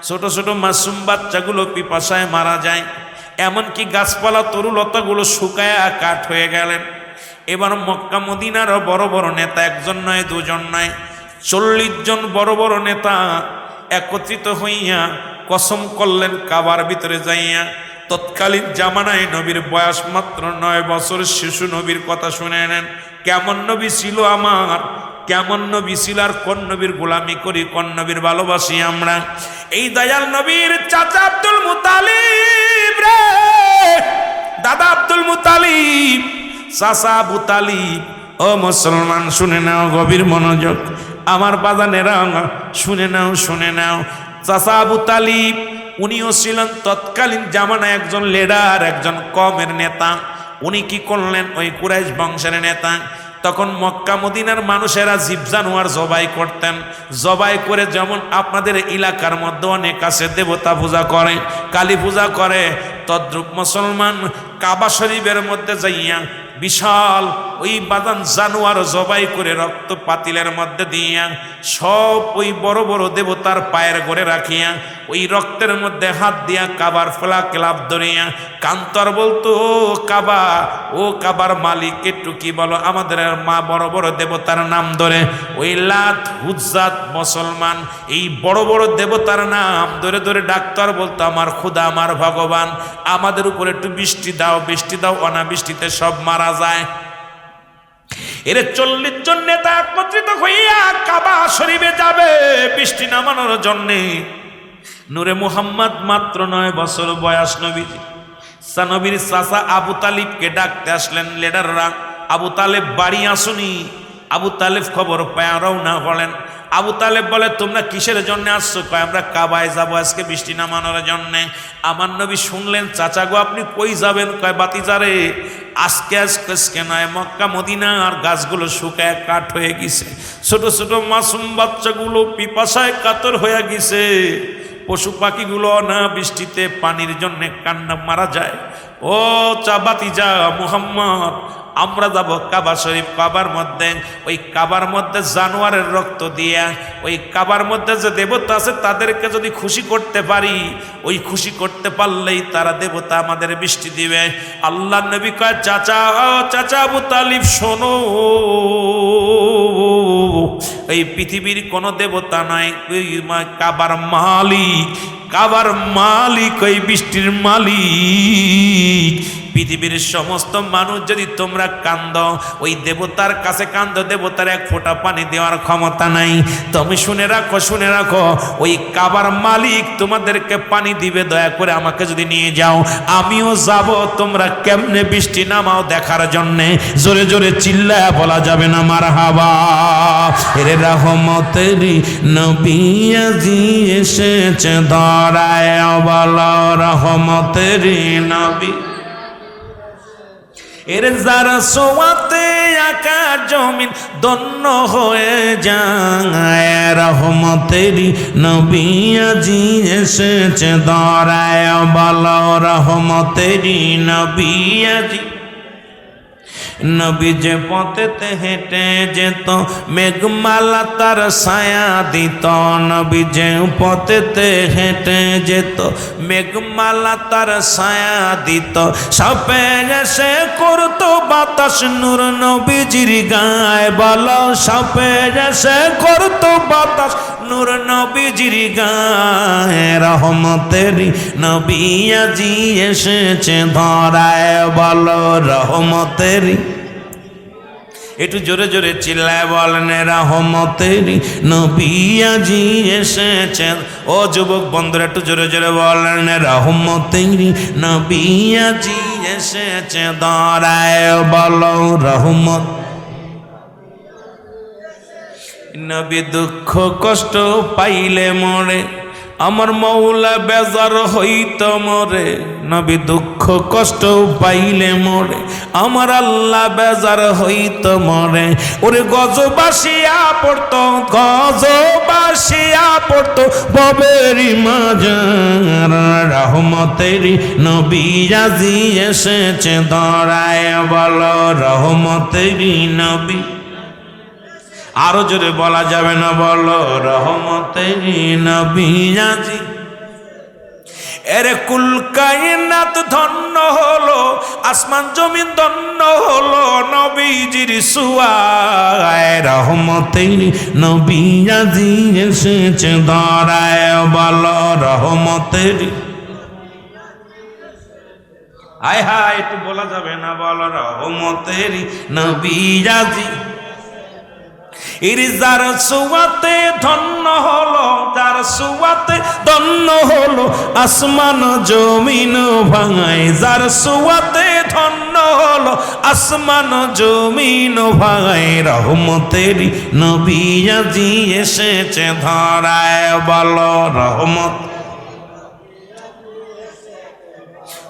ছোট ছোট মাসুম বাচ্চাগুলো পিপাসায় মারা যায়, এমনকি গাছপালা তরুলতাগুলো শুকায় কাঠ হয়ে গেলেন। এবার মক্কা মদিনার বড় বড় নেতা, একজন নয় দুজন নয়, 40 জন বড় বড় নেতা একত্রিত হইয়া কসম করলেন কাবার ভিতরে যাইয়া। তৎকালীন জামানায় নবীর বয়স মাত্র 9 বছর শিশু নবীর কথা শুনে নেন। কেমন নবী ছিল আমার, কেমন নবী ছিল, আর কোন নবীর গোলামি করি, কোন নবীর ভালোবাসি আমরা। এই দয়াল নবীর চাচা আব্দুল মুতালিব রে, দাদা আব্দুল মুতালিব, চাচা আবু তালিব। ও মুসলমান শুনে নাও, গভীর মনোযোগ আমার বাজানেরা শুনে নাও, শুনে নাও। চাচা আবু তালিব উনিও ছিলেন তৎকালীন জামানায় একজন লিডার, একজন কওমের নেতা। উনি কি করলেন, ওই কুরাইশ বংশের নেতা। তখন মক্কা মদিনার মানুষেরা জীব জানোয়ার জবাই করতেন। জবাই করে যেমন আপনাদের এলাকার মধ্যে অনেক আছে দেবতা পূজা করে, কালী পূজা করে, তদ্রূপ মুসলমান কাবা শরীফের মধ্যে যাইয়া বিশাল ওই বাদান জানোয়ার জবাই করে রক্ত পাতিলের মধ্যে দিয়া সব ওই বড় বড় দেবতার পায়ের ঘরে রাখিয়া ওই রক্তের মধ্যে হাত দিয়া কাবার ফলা ক্লাব ধরিয়া কান্তর বলতো, ও কাবার মালিক একটু কি বলো, আমাদের মা বড় বড় দেবতার নাম ধরে ওই লাত হুজ্জাত মুসলমান এই বড় বড় দেবতার নাম ধরে ধরে ডাক্তার বলতো, আমার খোদা, আমার ভগবান, আমাদের উপরে একটু বৃষ্টি দাও, বৃষ্টি দাও, অনাবৃষ্টিতে সব মারা যায়। এর 40 জন নেতা একত্রিত হইয়া কাবা শরীফে যাবে বৃষ্টি নামানোর জন্যে। নূরে মুহাম্মদ মাত্র 9 বছর বয়স। নবীজি নবীর চাচা আবু তালিবকে ডাকতে আসলেন লিডাররা। আবু তালেব বাড়ি আসুনি। আবু তালেব খবর পায় রওনা হলেন। আবু তালেব বলে, তোমরা কিসের জন্য আসছো? কয়, আমরা কাবায় যাবো আজকে বৃষ্টি নামানোর জন্যে। আমার নবী শুনলেন, চাচা গো আপনি কই যাবেন? কয়, বাতিজারে আজকে নয়, মক্কা মদিনার গাছগুলো শুকায় কাঠ হয়ে গেছে, ছোট ছোট মাসুম বাচ্চাগুলো পিপাসায় কাতর হয়ে গেছে, পশু পাখিগুলো না বৃষ্টিতে পানির জন্য কান্না মারা যায়। ও বাতিজা মুহাম্মদ, আমরা যাব কাবা শরীফ, কাবার মধ্যে, ওই কাবার মধ্যে জানোয়ারের রক্ত দিয়া ওই কাবার মধ্যে যে দেবতা আছে তাদেরকে যদি খুশি করতে পারি, ওই খুশি করতে পারলেই তারা দেবতা আমাদের বৃষ্টি দিবে। আল্লাহ নবী কয়, চাচা চাচা আবু তালিব শোনো, এই পৃথিবীর কোনো দেবতা নাই, ওই কাবার মালিক, কাবার মালিক ওই বৃষ্টির মালিক। পৃথিবীর সমস্ত মানুষ যদি তোমরা কান্দ, ওই দেবতার কাছে কান্দ, দেবতার এক ফোঁটা পানি দেওয়ার ক্ষমতা নাই। তুমি শুনে রাখো, শুনে রাখো, ওই কাবার মালিক তোমাদেরকে পানি দিবে। দয়া করে আমাকে যদি নিয়ে যাও, আমিও যাব। তোমরা কেমনে বৃষ্টি নামাও দেখার জন্যে জোরে জোরে চিল্লায়া বলা যাবে না মারহাবা। এরে রহমতেরি নবী আজি এসেছে ধরায়, বলো রহমতেরি নবী। এর যারা সোয়াতে আকাশ জমিন দন্ন হয়ে যায়, রহমতেরি নবী আজি এসেছে ধরায়, বলো রহমতেরি নবী আজি। নবী যে পথেতে হেঁটে যেত মেঘমালা তার ছায়া দিত, নবী যে পথেতে হেঁটে যেত মেঘমালা তার ছায়া দিত। সাপে এসে করতো বাতাস নূর নবীজির গায়ে, বলো সাপে এসে করতো বাতাস নূর নবীজির গায়ে, রহমতেরি নবী আজি এসেছে ধরায়, বলো রহমতেরি। একটু জোরে জোরে চিল্লায় বলেন রহমতেরি নবী আজি এসেছেন। ও যুবক বন্ধুরা একটু জোরে জোরে বলেন রহমতেরি নবী আজি এসেছে ধরায়, বলো রহমত। নবী দুঃখ কষ্ট পাইলে মরে, আমার মৌলা বেজার হইত মরে। নবী দুঃখ কষ্ট পাইলে মরে, আমার আল্লাহ বেজার হইত মরে। ওরে গজবাসিয়া পড়তো, গজবাসিয়া পড়তো ববেরি মাজার, রহমতেরি নবী আজি এসেছে ধরায়, বলো রহমতেরি নবী। আরো জোরে বলা যাবে না, বলো রহমতেরি নবী আজি। এরে কুল কায়নাত ধন্য হলো, আসমান জমিন ধন্য হলো নবীজির সুয়ায়, রহমতেরি নবী আজি এসেছে ধরায়, বলো রহমতেরি। হায় হায় একটু বলা যাবে না, বলো রহমতেরি নবী আজি। যার সুয়াতে ধন্য হলো, যার সুয়াতে ধন্য হলো আসমান জমিন ভাঙায়, যার সুয়াতে ধন্য হলো আসমান জমিন ভাঙায়, রহমতেরি নবী আজি এসেছে ধরায়, বলো রহমত।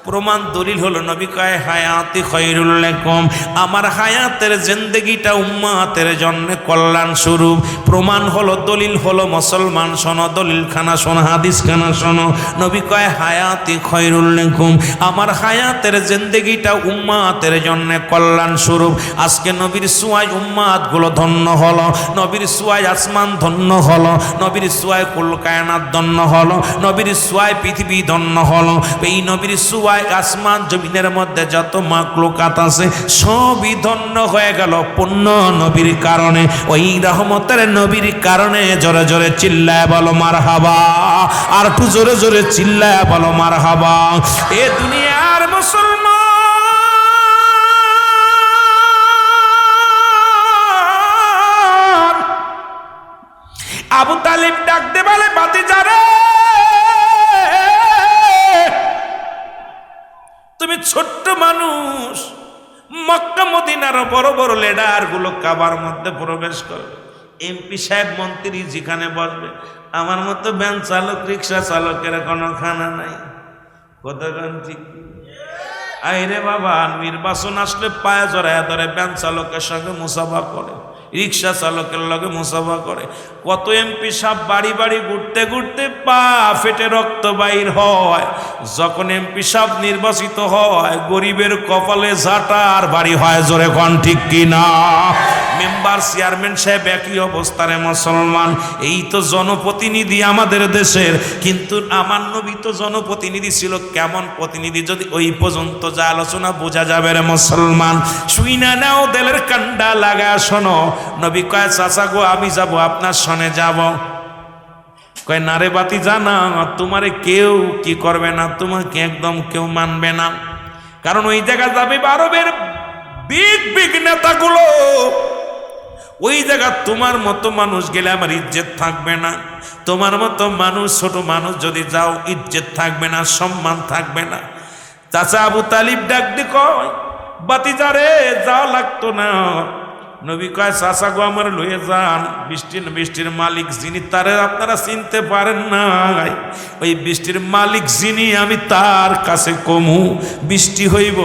প্রমাণ দলিল হলো নবী কয় হায়াতি খায়রুল লাকুম, আমার হায়াতের জিন্দেগিটা উম্মতের জন্য কল্যাণ স্বরূপ। প্রমাণ হলো, দলিল হলো, মুসলমান শোনো, দলিল খানা শোনো, হাদিস খানা শোনো। নবী কয় হায়াতি খায়রুল লাকুম, আমার হায়াতের জিন্দেগিটা উম্মতের জন্য কল্যাণ স্বরূপ। আজকে নবীর সুয়ায় উম্মতগুলো ধন্য হলো, নবীর সুয়ায় আসমান ধন্য হলো, নবীর সুয়ায় কুল কায়নাত ধন্য হলো, নবীর সুয়ায় পৃথিবী ধন্য হলো। এই নবীর সুয়ায় আসমান জমিনের মধ্যে যত মাখলুকাত আছে সবই ধন্য হয়ে গেল পূর্ণ নবীর কারণে, ওই রহমতের নবীর কারণে। জোরে জোরে চিল্লায় বলো মারহাবা, আর একটু জোরে জোরে চিল্লায় বলো মারহাবা। এ দুনিয়ার মুসলমান আবু তালিব ডাক দে বলে, ভাতিজারে তুমি ছোট্ট মানুষ, মক্কা মদিনার বড় বড় লিডার গুলো কাবার মধ্যে প্রবেশ করবে, এমপি সাহেব মন্ত্রী যেখানে বসবে, আমার মতো ভ্যান চালক রিক্সা চালকের কোনো খানা নাই। কতক্ষণ ঠিক আইরে বাবা, নির্বাচন আসলে পায়ে জড়ায় ধরে ভ্যান চালকের সঙ্গে মুসাফা করে, রিক্সা চালকের লগে মুসাফা করে। কত এমপি সাহেব বাড়ি বাড়ি ঘুরতে ঘুরতে পা ফেটে রক্ত বাইর হয়। যখন এমপি সাহেব নির্বাচিত হয় গরিবের কপালে ঝাঁটা আর বাড়ি হয়। জোরে কোন ঠিক কিনা? মেম্বার চেয়ারম্যান সাহেব একই অবস্থায় মুসলমান। এই তো জনপ্রতিনিধি আমাদের দেশের, কিন্তু আমার নবী তো জনপ্রতিনিধি ছিল। কেমন প্রতিনিধি যদি ওই পর্যন্ত যা আলোচনা বোঝা যাবে রে মুসলমান। শুই না নাও দেলের কান্ডা লাগা শোনো। নবী কয় চাচা গো আমি যাব, আপনার সনে যাব। কয় নারে বাতি জানা, তোমারে কেউ কি করবে না, তোমাকে একদম কেউ মানবে না। কারণ ওই জায়গা যাবে আরবের বিগ বিগ নেতাগুলো। ওই জায়গা তোমার মতো মানুষ গেলে আমার ইজ্জত থাকবে না। তোমার মতো মানুষ, ছোট মানুষ যদি যাও ইজ্জত থাকবে না, সম্মান থাকবে না। চাচা আবু তালিব ডাক দি কয় বাতিজারে যাওয়া লাগতো না। নবী কয় চাচা গো আমার লয়ে যান। বৃষ্টির মালিক যিনি তারে আপনারা চিনতে পারেন না, ওই বৃষ্টির মালিক যিনি আমি তার কাছে কমু। বৃষ্টি হইব,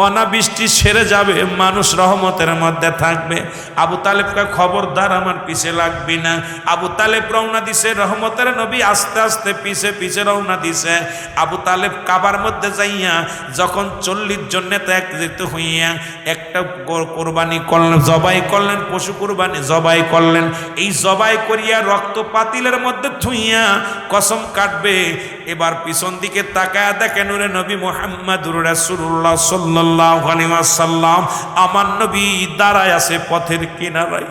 অনাবৃষ্টি সেরে যাবে, মানুষ রহমতের মধ্যে থাকবে। আবু তালেবকে খবরদার আমার পিছে লাগবি না। আবু তালেব রওনা দিছে, রহমতের নবী আস্তে আস্তে পিছে পিছে রওনা দিছে। আবু তালেব কাবার মধ্যে যাইয়া যখন 40 জন নেতা একত্রিত হইয়া একটা কোরবানি করলেন, জবাই করলেন, পশু কুরবানি জবাই করলেন। এই জবাই করিয়া রক্ত পাতিলের মধ্যে থুইয়া কসম কাটবে। এবার পিছন দিকে তাকায়া দেখেন ওরে নবী মুহাম্মদুর রাসূলুল্লাহ সাল্লাল্লাহু আলাইহি ওয়াসাল্লাম আমার নবী দাঁড়ায় আছে পথের কিনারায়।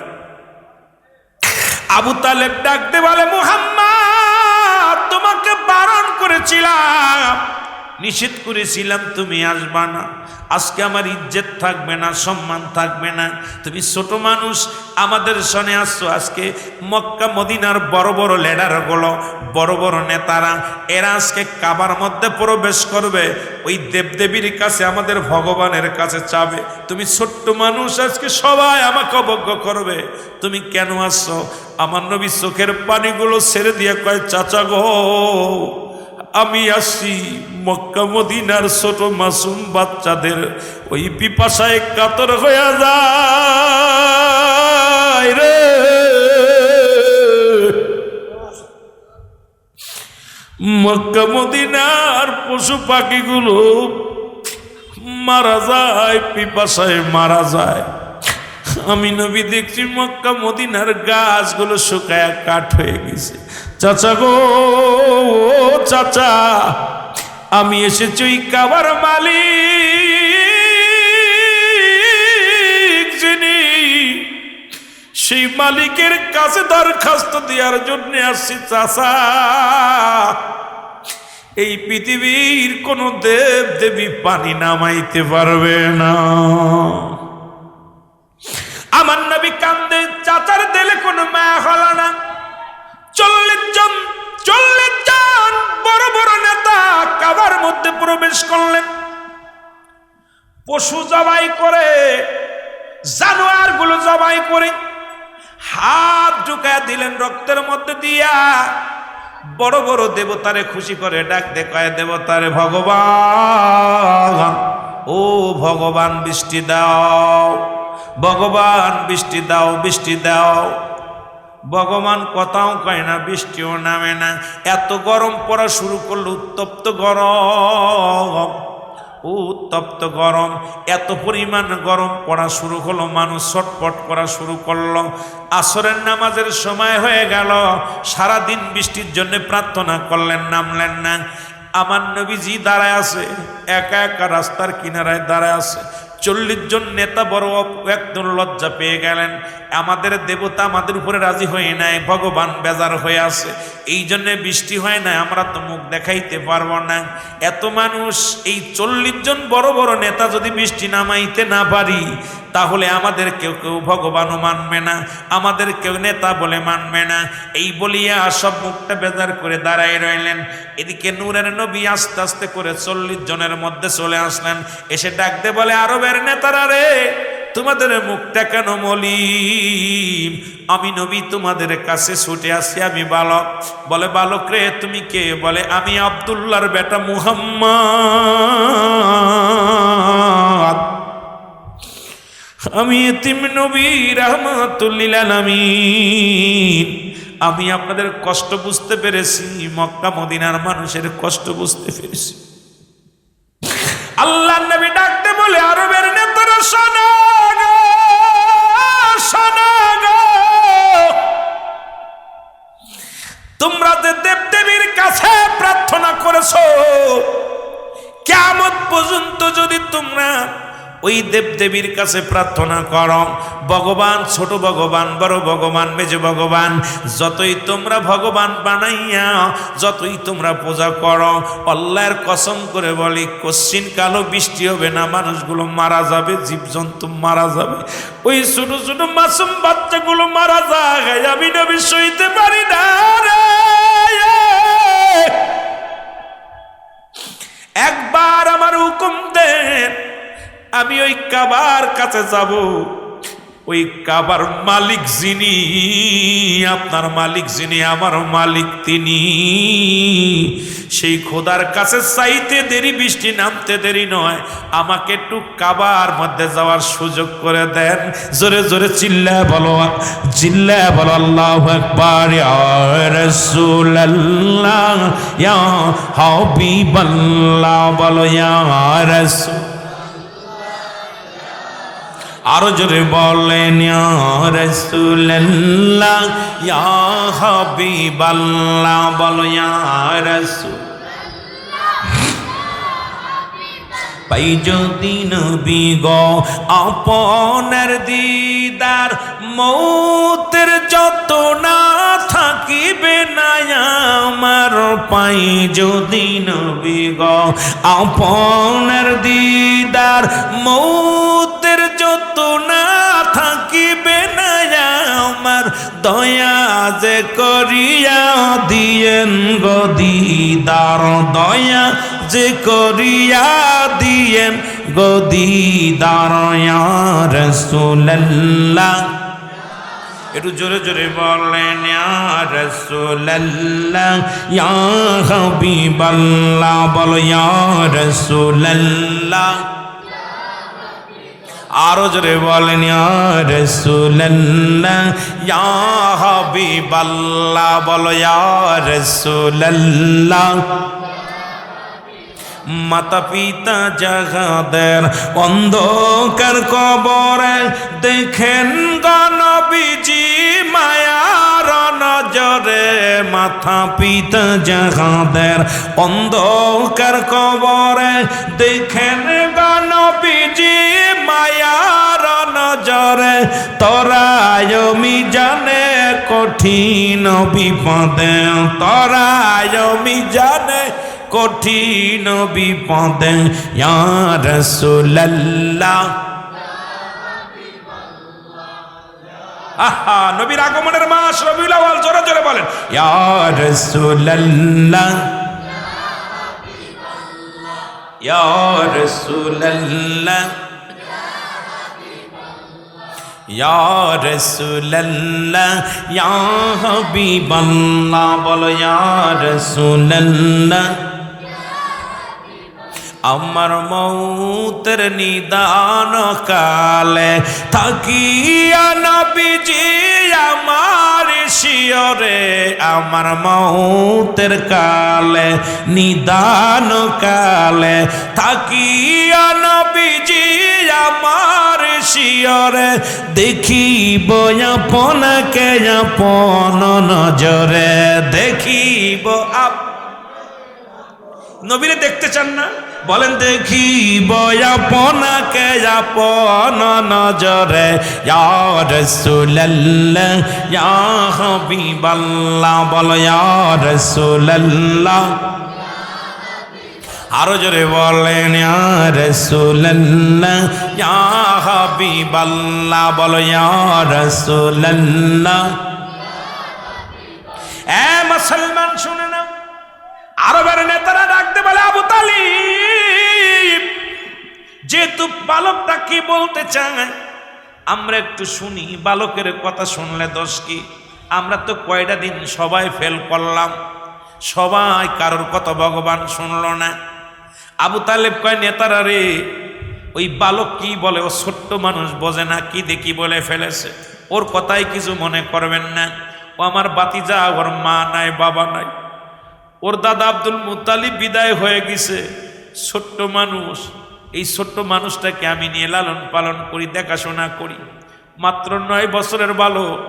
আবু তালেব ডাকতে বলে মুহাম্মদ তোমাকে বারণ করেছিলাম, নিষেধ করেছিলাম তুমি আসবা না। আজকে আমার ইজ্জত থাকবে না, সম্মান থাকবে না। তুমি ছোট মানুষ আমাদের সনে আসছো। আজকে মক্কা মদিনার বড় বড় লিডারগুলো, বড় বড় নেতারা, এরা আজকে কাবার মধ্যে প্রবেশ করবে। ওই দেবদেবীর কাছে, আমাদের ভগবানের কাছে চাবে। তুমি ছোট্ট মানুষ, আজকে সবাই আমাকে অবজ্ঞা করবে। তুমি কেন আসছো? আমার নবী চোখের পানিগুলো ছেড়ে দিয়ে কয় চাচা গো আমি আসছি মক্কা মদিনার ছোট মাসুম বাচ্চাদের ওই পিপাসায় কাতর হয়ে যায় রে। মক্কা মদিনার পশু পাখিগুলো মারা যায়, পিপাসায় মারা যায়। আমি নবী দেখছি মক্কা মদিনার গাছগুলো শুকায়া কাঠ হয়ে গেছে। চাচা গো চাচা আমি এসেছি ওই কাবার মালিক যিনি, সেই মালিকের কাছে দরখাস্ত দেওয়ার জন্য আসছি। চাচা এই পৃথিবীর কোন দেব দেবী পানি নামাইতে পারবে না। আমার নবী কান্দে, চাচার দিলে কোনো মায়া হলো না। 40 জন বড় বড় নেতা কাবার মধ্যে প্রবেশ করলেন। পশু জবাই করে, জানোয়ার গুলো জবাই করে হাত ঢুকায় দিলেন রক্তের মধ্যে দিয়া। বড় বড় দেবতারে খুশি করে ডাক দে, কয় দেবতারে ভগবান, ও ভগবান বৃষ্টি দাও, ভগবান বৃষ্টি দাও, বৃষ্টি দাও। ভগবান কথাও কয় না, বৃষ্টিও নামে না। এত গরম পড়া শুরু করলো, উত্তপ্ত গরম, উত্তপ্ত গরম। এত পরিমাণ গরম পড়া শুরু হলো, মানুষ ছটফট করা শুরু করলো। আসরের নামাজের সময় হয়ে গেল, সারাদিন বৃষ্টির জন্য প্রার্থনা করলেন, নামলেন না। আমার নবীজি দাঁড়ায় আছে, একা একা রাস্তার কিনারায় দাঁড়ায় আছে। 40 জন নেতা বড় একদম লজ্জা পেয়ে গেলেন। আমাদের দেবতা আমাদের উপরে রাজি হয়ে নাই, ভগবান বেজার হয়ে আছে, এই জন্য বৃষ্টি হয় না, আমরা তো মুখ দেখাইতে পারবো না। এত মানুষ, এই 40 জন বড় বড় নেতা যদি বৃষ্টি নামাইতে না পারি, তাহলে আমাদের কেউ কেউ ভগবানও মানবে না, আমাদের কেউ নেতা বলে মানবে না। এই বলিয়া সব মুখটা বেজার করে দাঁড়াই রইলেন। এদিকে নূরের নবী আস্তে আস্তে করে 40 জনের মধ্যে চলে আসলেন। এসে ডাকতে বলে আরবের নেতারা রে, তোমাদের মুখটা কেন মলিন? আমি নবী তোমাদের কাছে ছুটে আসি, আমি বালক। বলে বালক রে তুমি কে? বলে আমি আব্দুল্লাহর বেটা মুহাম্মদ, আমি এতিম নবী রাহমাতুল লিল আলামিন। আমি আপনাদের কষ্ট বুঝতে পেরেছি, মক্কা মদিনার মানুষের কষ্ট বুঝতে পেরেছি। আল্লাহ নবী ডাকতে বলে, আরবের নেতারা শোনো গো, শোনো গো, তোমরা যে দেবদেবীর কাছে প্রার্থনা করেছো, কিয়ামত পর্যন্ত যদি তোমরা ওই দেবদেবীর কাছে প্রার্থনা করো, ভগবান, ছোট ভগবান, বড় ভগবান, মেজ ভগবান, যতই তোমরা ভগবান বানাইয়া যতই তোমরা পূজা করো, আল্লাহর কসম করে বলি কোশ্চিন কালো বৃষ্টি হবে না, মানুষগুলো মারা যাবে, জীবজন্তু মারা যাবে, ওই ছোট ছোট মাসুম বাচ্চাগুলো মারা যায়, আমি নবী সইতে পারি না রে। একবার আমার হুকুম দেন, আমি ওই কাবার কাছে যাব, ওই কাবার মালিক যিনি, আপনার মালিক যিনি, আমার মালিক তিনি, সেই খোদার কাছে চাইতে দেরি, বৃষ্টি নামতে দেরি নয়, আমাকে একটু কাবার মধ্যে যাওয়ার সুযোগ করে দেন। জোরে জোরে চিল্লায় বলো, চিল্লায় বলো আল্লাহু আকবার। ইয়া রাসূলুল্লাহ ইয়া হাবিবাল্লাহ, বলো ইয়া রাসূল। আরো জোরে বলেন ইয়া রাসূলুল্লাহ ইয়া হাবিবাল্লাহ, বলো ইয়া রাসূল। পাই যদি নবী গো আপনার দিদার, মৌতের যত না থাকিবে না আমার, পাই যদি নবী গো আপনার দিদার, মৌতের যত না থাকিবে না আমার, দয়া যে করিয়া দিয়েন গো দিদার, দয়া যে করিয়া দিয়েন গো দিদার, ইয়া রাসূলুল্লাহ। একটু জোরে জোরে বলেন ইয়া রাসূলুল্লাহ ইয়া হাবিবাল্লাহ, বলো ইয়া রাসূলুল্লাহ। আরো জোরে বলেন ইয়া রাসূলুল্লাহ ইয়া হাবিবাল্লাহ, বলো ইয়া রাসূলুল্লাহ। মাতা পিতা যাহাদের অন্ধকার কবরে, দেখেন গো নবীজি মায়ার নজরে, মাতা পিতা যাহাদের অন্ধকার কবরে, দেখেন গো নবীজি মায়ার নজরে, তোরায় মিজানে কঠিন বিপদে, তোরায় মিজানে কঠিন বিপদে, ইয়া রাসূলুল্লাহ। আহা, নবীর আগমনের মাস রবিউল আউয়াল, জোরে জোরে বলেন ইয়া রাসূলুল্লাহ ইয়া রাসূলুল্লাহ ইয়া রাসূলুল্লাহ ইয়া হাবিবাল্লাহ, বলো ইয়া রাসূলুল্লাহ। আমার মৌতের নিদান কালে থাকিয়া নবীজি আমার শিয়রে, আমার মৌতের কালে নিদান কালে থাকিয়া নবীজি আমার শিয়রে, দেখিব আপনাকে আপন নজরে, দেখিব। নবীরে দেখতে চান না? বলেন দেখিব আপনাকে আপন নজরে, ইয়া রাসূলুল্লাহ ইয়া হাবিবাল্লাহ, বলো ইয়া রাসূলুল্লাহ। আরো জোরে বলেন ইয়া রাসূলুল্লাহ ইয়া হাবিবাল্লাহ, বলো ইয়া রাসূলুল্লাহ। এ মুসলমান শুনে নাও, আরবের নেতারা ডাকতে বলে, আবু তালিব, যেহেতু বালকটা কি বলতে চায় আমরা একটু শুনি, বালকের কথা শুনলে দোষ কি? আমরা তো কয়টা দিন সবাই ফেল করলাম, সবাই কারোর কথা ভগবান শুনল না। আবু তালেব কয়, নেতারা রে, ওই বালক কি বলে, ও ছোট্ট মানুষ বোঝে না, কি দেখি বলে ফেলেছে, ওর কথাই কিছু মনে করবেন না। ও আমার বাতিজা, ওর মা নাই বাবা নাই, ওর দাদা আব্দুল মুত্তালিব বিদায় হয়ে গেছে, ছোট্ট মানুষ। এই ছোট্ট মানুষটাকে আমি নিয়ে লালন পালন করি, দেখাশোনা করি। মাত্র 9 বছরের বালক।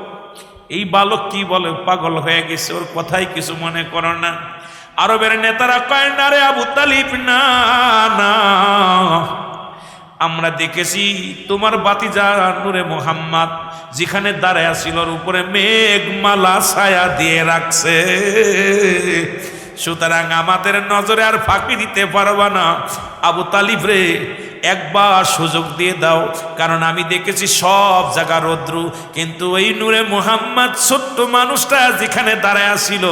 এই বালক কি বলে, পাগল হয়ে গেছে, ওর কথাই কিছু মনে করো না। আরবের নেতারা কয় না রে আবু তালিব, না না, আমরা দেখেছি তোমার বাতিজা নূরে মুহাম্মদ যেখানে দাঁড়ায় ছিল ওর উপরে মেঘমালা ছায়া দিয়ে রাখছে, সুতরাং আমাদের নজরে আর ফাঁকি দিতে পারবা না। আবু তালিব রে, একবার সুযোগ দিয়ে দাও, কারণ আমি দেখেছি সব জায়গা রৌদ্র, কিন্তু ওই নূরে মুহাম্মদ ছোট্ট মানুষটা যেখানে দাঁড়ায় ছিল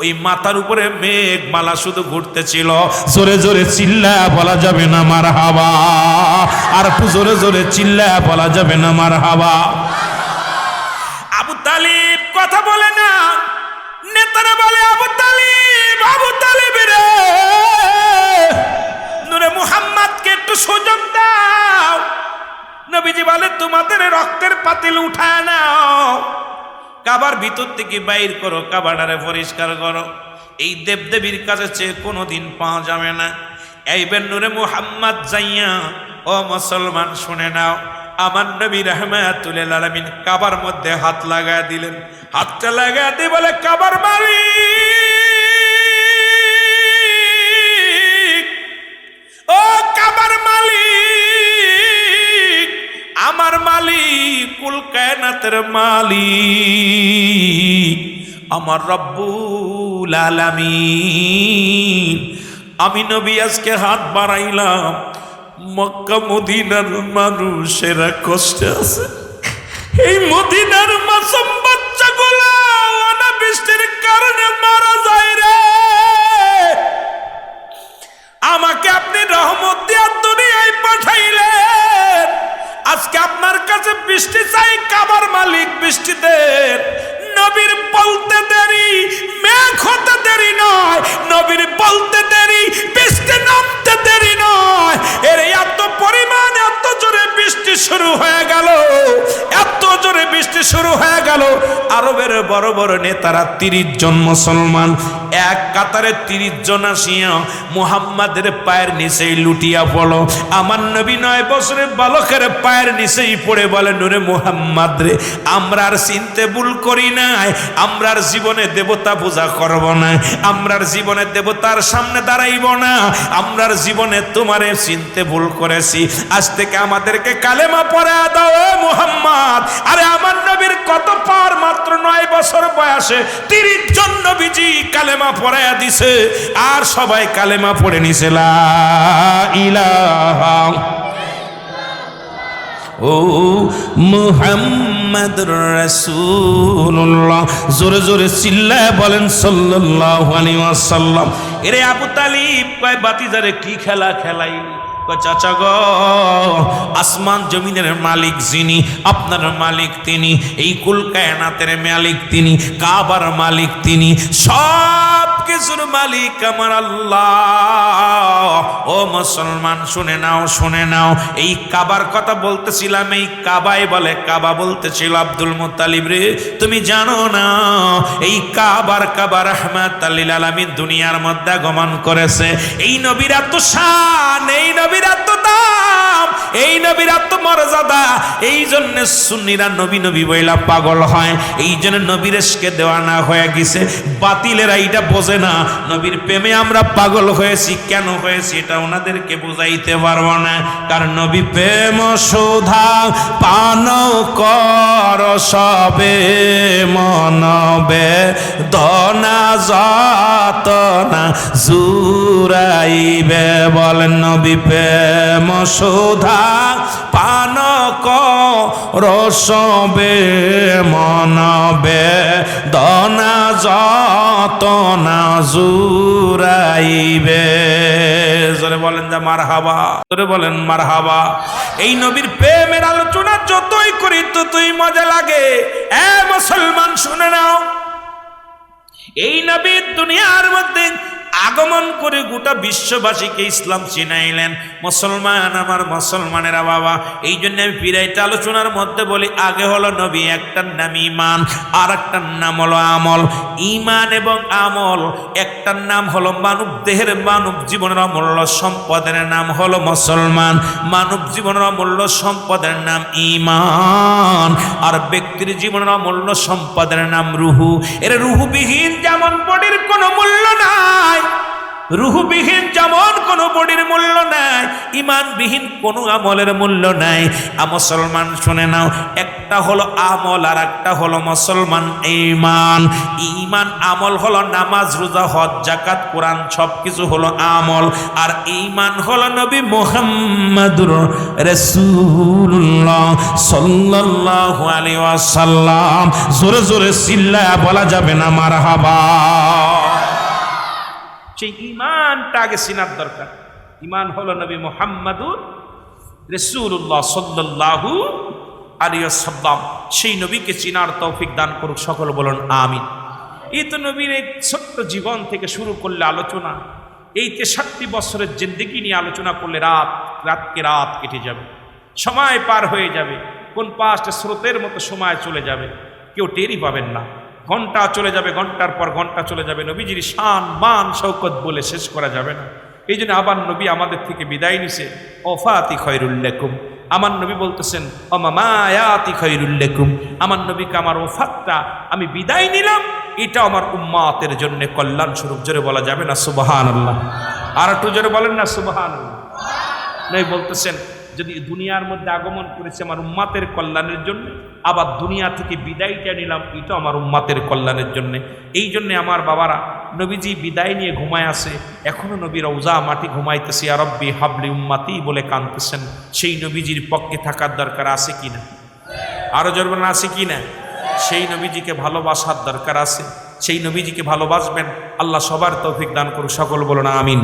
ওই মাথার উপরে মেঘমালা শুধু ঘুরতেছিল। জোরে জোরে চিল্লায়া বলা যাবে না মারহাবা? আর একটু জোরে জোরে চিল্লায়া বলা যাবে না মারহাবা? আবু তালিব কথা বলে না, নেতারা বলে আবু তালিব, আবু তালিব রে, নূরে মুহাম্মদকে একটু সুযোগ দাও। নবীজি বলে তোমাদের রক্তের পাতিল উঠায় নাও, কাবার ভিতর থেকে বাইর করো, কাবাটারে পরিষ্কার করো। এই দেবদেবীর কাছে চেয়ে কোনোদিন পাওয়া যাবে না। এইবার নূরে মুহাম্মদ যাইয়া, ও মুসলমান শুনে নাও, আমার নবী রাহমাতুল লিল আলামিন কাবার মধ্যে হাত লাগায় দিলেন। হাতটা লাগায় দিয়ে বলে, কাবার মালিক, ও কাবার মালিক, আমার মালিক, কুল কায়নাতের মালিক, আমার রব্বুল আলামিন, আমি নবী আজকে হাত বাড়াইলাম, মক্কা মদিনার মানুষেরা কষ্টে আছে। এই মদিনার মাসুম বাচ্চাগুলো অনাবৃষ্টির কারণে মারা যায় রে। আমাকে আপনি রহমত দিয়ে দুনিয়ায় পাঠাইলেন, আজকে আপনার কাছে বৃষ্টি চাই, কাবার মালিক বৃষ্টি দেন। নবীর বলতে দেরি, মেঘ হতে দেরি নয়, নবীর বলতে দেরি, বৃষ্টি নামতে দেরি নয়। এর এত পরিমাণ, এত জোরে বৃষ্টি শুরু হয়ে গেল, এত জোরে বৃষ্টি শুরু হয়ে গেল। আরবের বড় বড় নেতারা 30 জন মুসলমান এক কাতারে 30 জন আসিয়া মুহাম্মাদের পায়ের নিচেই লুটিয়া পড়ো। আমার নবী 9 বছরের বালকের পায়ের নিচেই পড়ে বলে, নূরে মুহাম্মদ রে, আমরা আর চিনতে ভুল করি নাই, আমরার জীবনে দেবতা পূজা করব না, আমরার জীবনে দেবতার সামনে দাঁড়াইব না, আমরার জীবনে তোমারে চিনতে ভুল করেছি, আজ থেকে আমাদেরকে কালেমা পড়া দাও ও মুহাম্মদ। আরে আমার নবীর কত পার, মাত্র 9 বছর বয়সে 30 জন নবীজি কালেমা পড়ায়া দিছে, আর সবাই কালেমা পড়ে নিছে লা ইলাহা ও মুহাম্মাদুর রাসূলুল্লাহ। জোরে জোরে চিল্লায় বলেন সাল্লাল্লাহু আলাইহি ওয়াসাল্লাম। এরে আবু তালিব কয়, বাতিজারে কি খেলা খেলাইলি? চাচা গো, আসমান জমিনের মালিক যিনি, আপনার মালিক তিনি, এই কুল কায়নাতের মালিক তিনি, কাবার মালিক তিনি, সব কিছুর মালিক আমার আল্লাহ। ও মুসলমান শুনে নাও, শুনে নাও, এই কাবার কথা বলতেছিলাম, এই কাবাই বলে, কাবা বলতেছিল আব্দুল মুত্তালিব রে, তুমি জানো না এই কাবা রাহমাতুল লিল আলামিন দুনিয়ার মধ্যে আগমন করেছে। এই নবীর এত শান, এই নবীর এত দাম, এই নবীর এত মর্যাদা, এই জন্য সুন্নিরা নবী নবী বইলা পাগল হয়, এই জন্য নবীর ইশকে দেওয়ানা হয়ে গেছে। বাতিলেরা এটা বোঝে না, নবীর প্রেমে আমরা পাগল হয়েছি। কেন হয়েছি এটা ওনাদেরকে বুঝাইতে পারবো না, কারণ নবী প্রেম সুধা পান কর সবে মনবে দনা যতনা জুরাইবে। বলেন নবী প্রেম সুধা পান কর সবে মনবে দনা যতনা জুরাইবে। জোরে বলেন যা মারহাবা, জোরে বলেন মারহাবা। এই নবীর প্রেমের আলোচনা যতই করি ততই মজা লাগে। এ মুসলমান শুনে নাও, এই নবীর দুনিয়ার মধ্যে আগমন করে গোটা বিশ্ববাসীকে ইসলাম চিনাইলেন। মুসলমান, আমার মুসলমানেরা বাবা, এই জন্য আমি ফিরাইতে আলোচনার মধ্যে বলি, আগে হলো নবী, একটার নাম ইমান, আর একটার নাম হলো আমল। ইমান এবং আমল, একটার নাম হলো মানব দেহের, মানব জীবনের অমূল্য সম্পদের নাম হলো মুসলমান, মানব জীবনের অমূল্য সম্পদের নাম ইমান, আর ব্যক্তির জীবনের অমূল্য সম্পদের নাম রুহু। এর রুহুবিহীন যেমন বডির কোনো মূল্য নাই, রুহুবিহীন যেমন কোনো বডির মূল্য নাই, ইমানবিহীন কোনো আমলের মূল্য নাই। মুসলমান শুনে নাও, একটা হলো আমল আর একটা হলো মুসলমান ঈমান। ঈমান আমল হলো নামাজ, রোজা, হজ, যাকাত, কোরআন, সব কিছু হলো আমল। আর ঈমান হলো নবী মুহাম্মদুর রাসূলুল্লাহ সাল্লাল্লাহু আলাইহি ওয়াসাল্লাম। জোরে জোরে চিল্লায়া বলা যাবে না মারহাবা। সেই ঈমানটা আগে চিনার দরকার। ঈমান হলো নবী মুহাম্মদুর রাসূলুল্লাহ সাল্লাল্লাহু আলাইহি ওয়াসাল্লাম। সেই নবীকে চিনার তৌফিক দান করুক, সকল বলুন আমিন। এই তো নবীর এই ছোট্ট জীবন থেকে শুরু করলে আলোচনা, এই ৬৩ বছরের জিন্দেগি নিয়ে আলোচনা করলে রাত কেটে যাবে, সময় পার হয়ে যাবে, কোন পাশটা স্রোতের মতো সময় চলে যাবে, কেউ টেরই পাবেন না। ঘন্টা চলে যাবে, ঘন্টার পর ঘন্টা চলে যাবে, নবীজির শান মান শৌকত বলে শেষ করা যাবে না। এই জন্য আবার নবী আমাদের থেকে বিদায় নিছে, ওফাতি খৈরুল লাকুম। আমার নবী বলতেছেন ও মামায়াতি খৈরুল লাকুম, আমার নবীকে আমার ওফাতটা আমি বিদায় নিলাম, এটা আমার উম্মাতের জন্য কল্যাণ স্বরূপ। জোরে বলা যাবে না সুবহানাল্লাহ? আর একটু জোরে বলেন না সুবহানাল্লাহ। নবী বলতেছেন যদি দুনিয়ার মধ্যে আগমন করেছে আমার উম্মাতের কল্যাণের জন্য, আবার দুনিয়া থেকে বিদায়টা নিলাম, এটা আমার উম্মাতের কল্যাণের জন্য। এই জন্যে আমার বাবারা, নবীজি বিদায় নিয়ে ঘুমায় আসে, এখনো নবী রওজা মাটি ঘুমাইতেছে, ইয়া রব্বি হাবলি উম্মাতি বলে কাঁদতেছেন। সেই নবীজির পক্ষে থাকার দরকার আছে কিনা? আরো জোরে না, আছে কিনা? সেই নবীজিকে ভালোবাসার দরকার আছে। সেই নবীজিকে ভালোবাসবেন, আল্লাহ সবার তৌফিক দান করুক, সকল বলুন আমিন।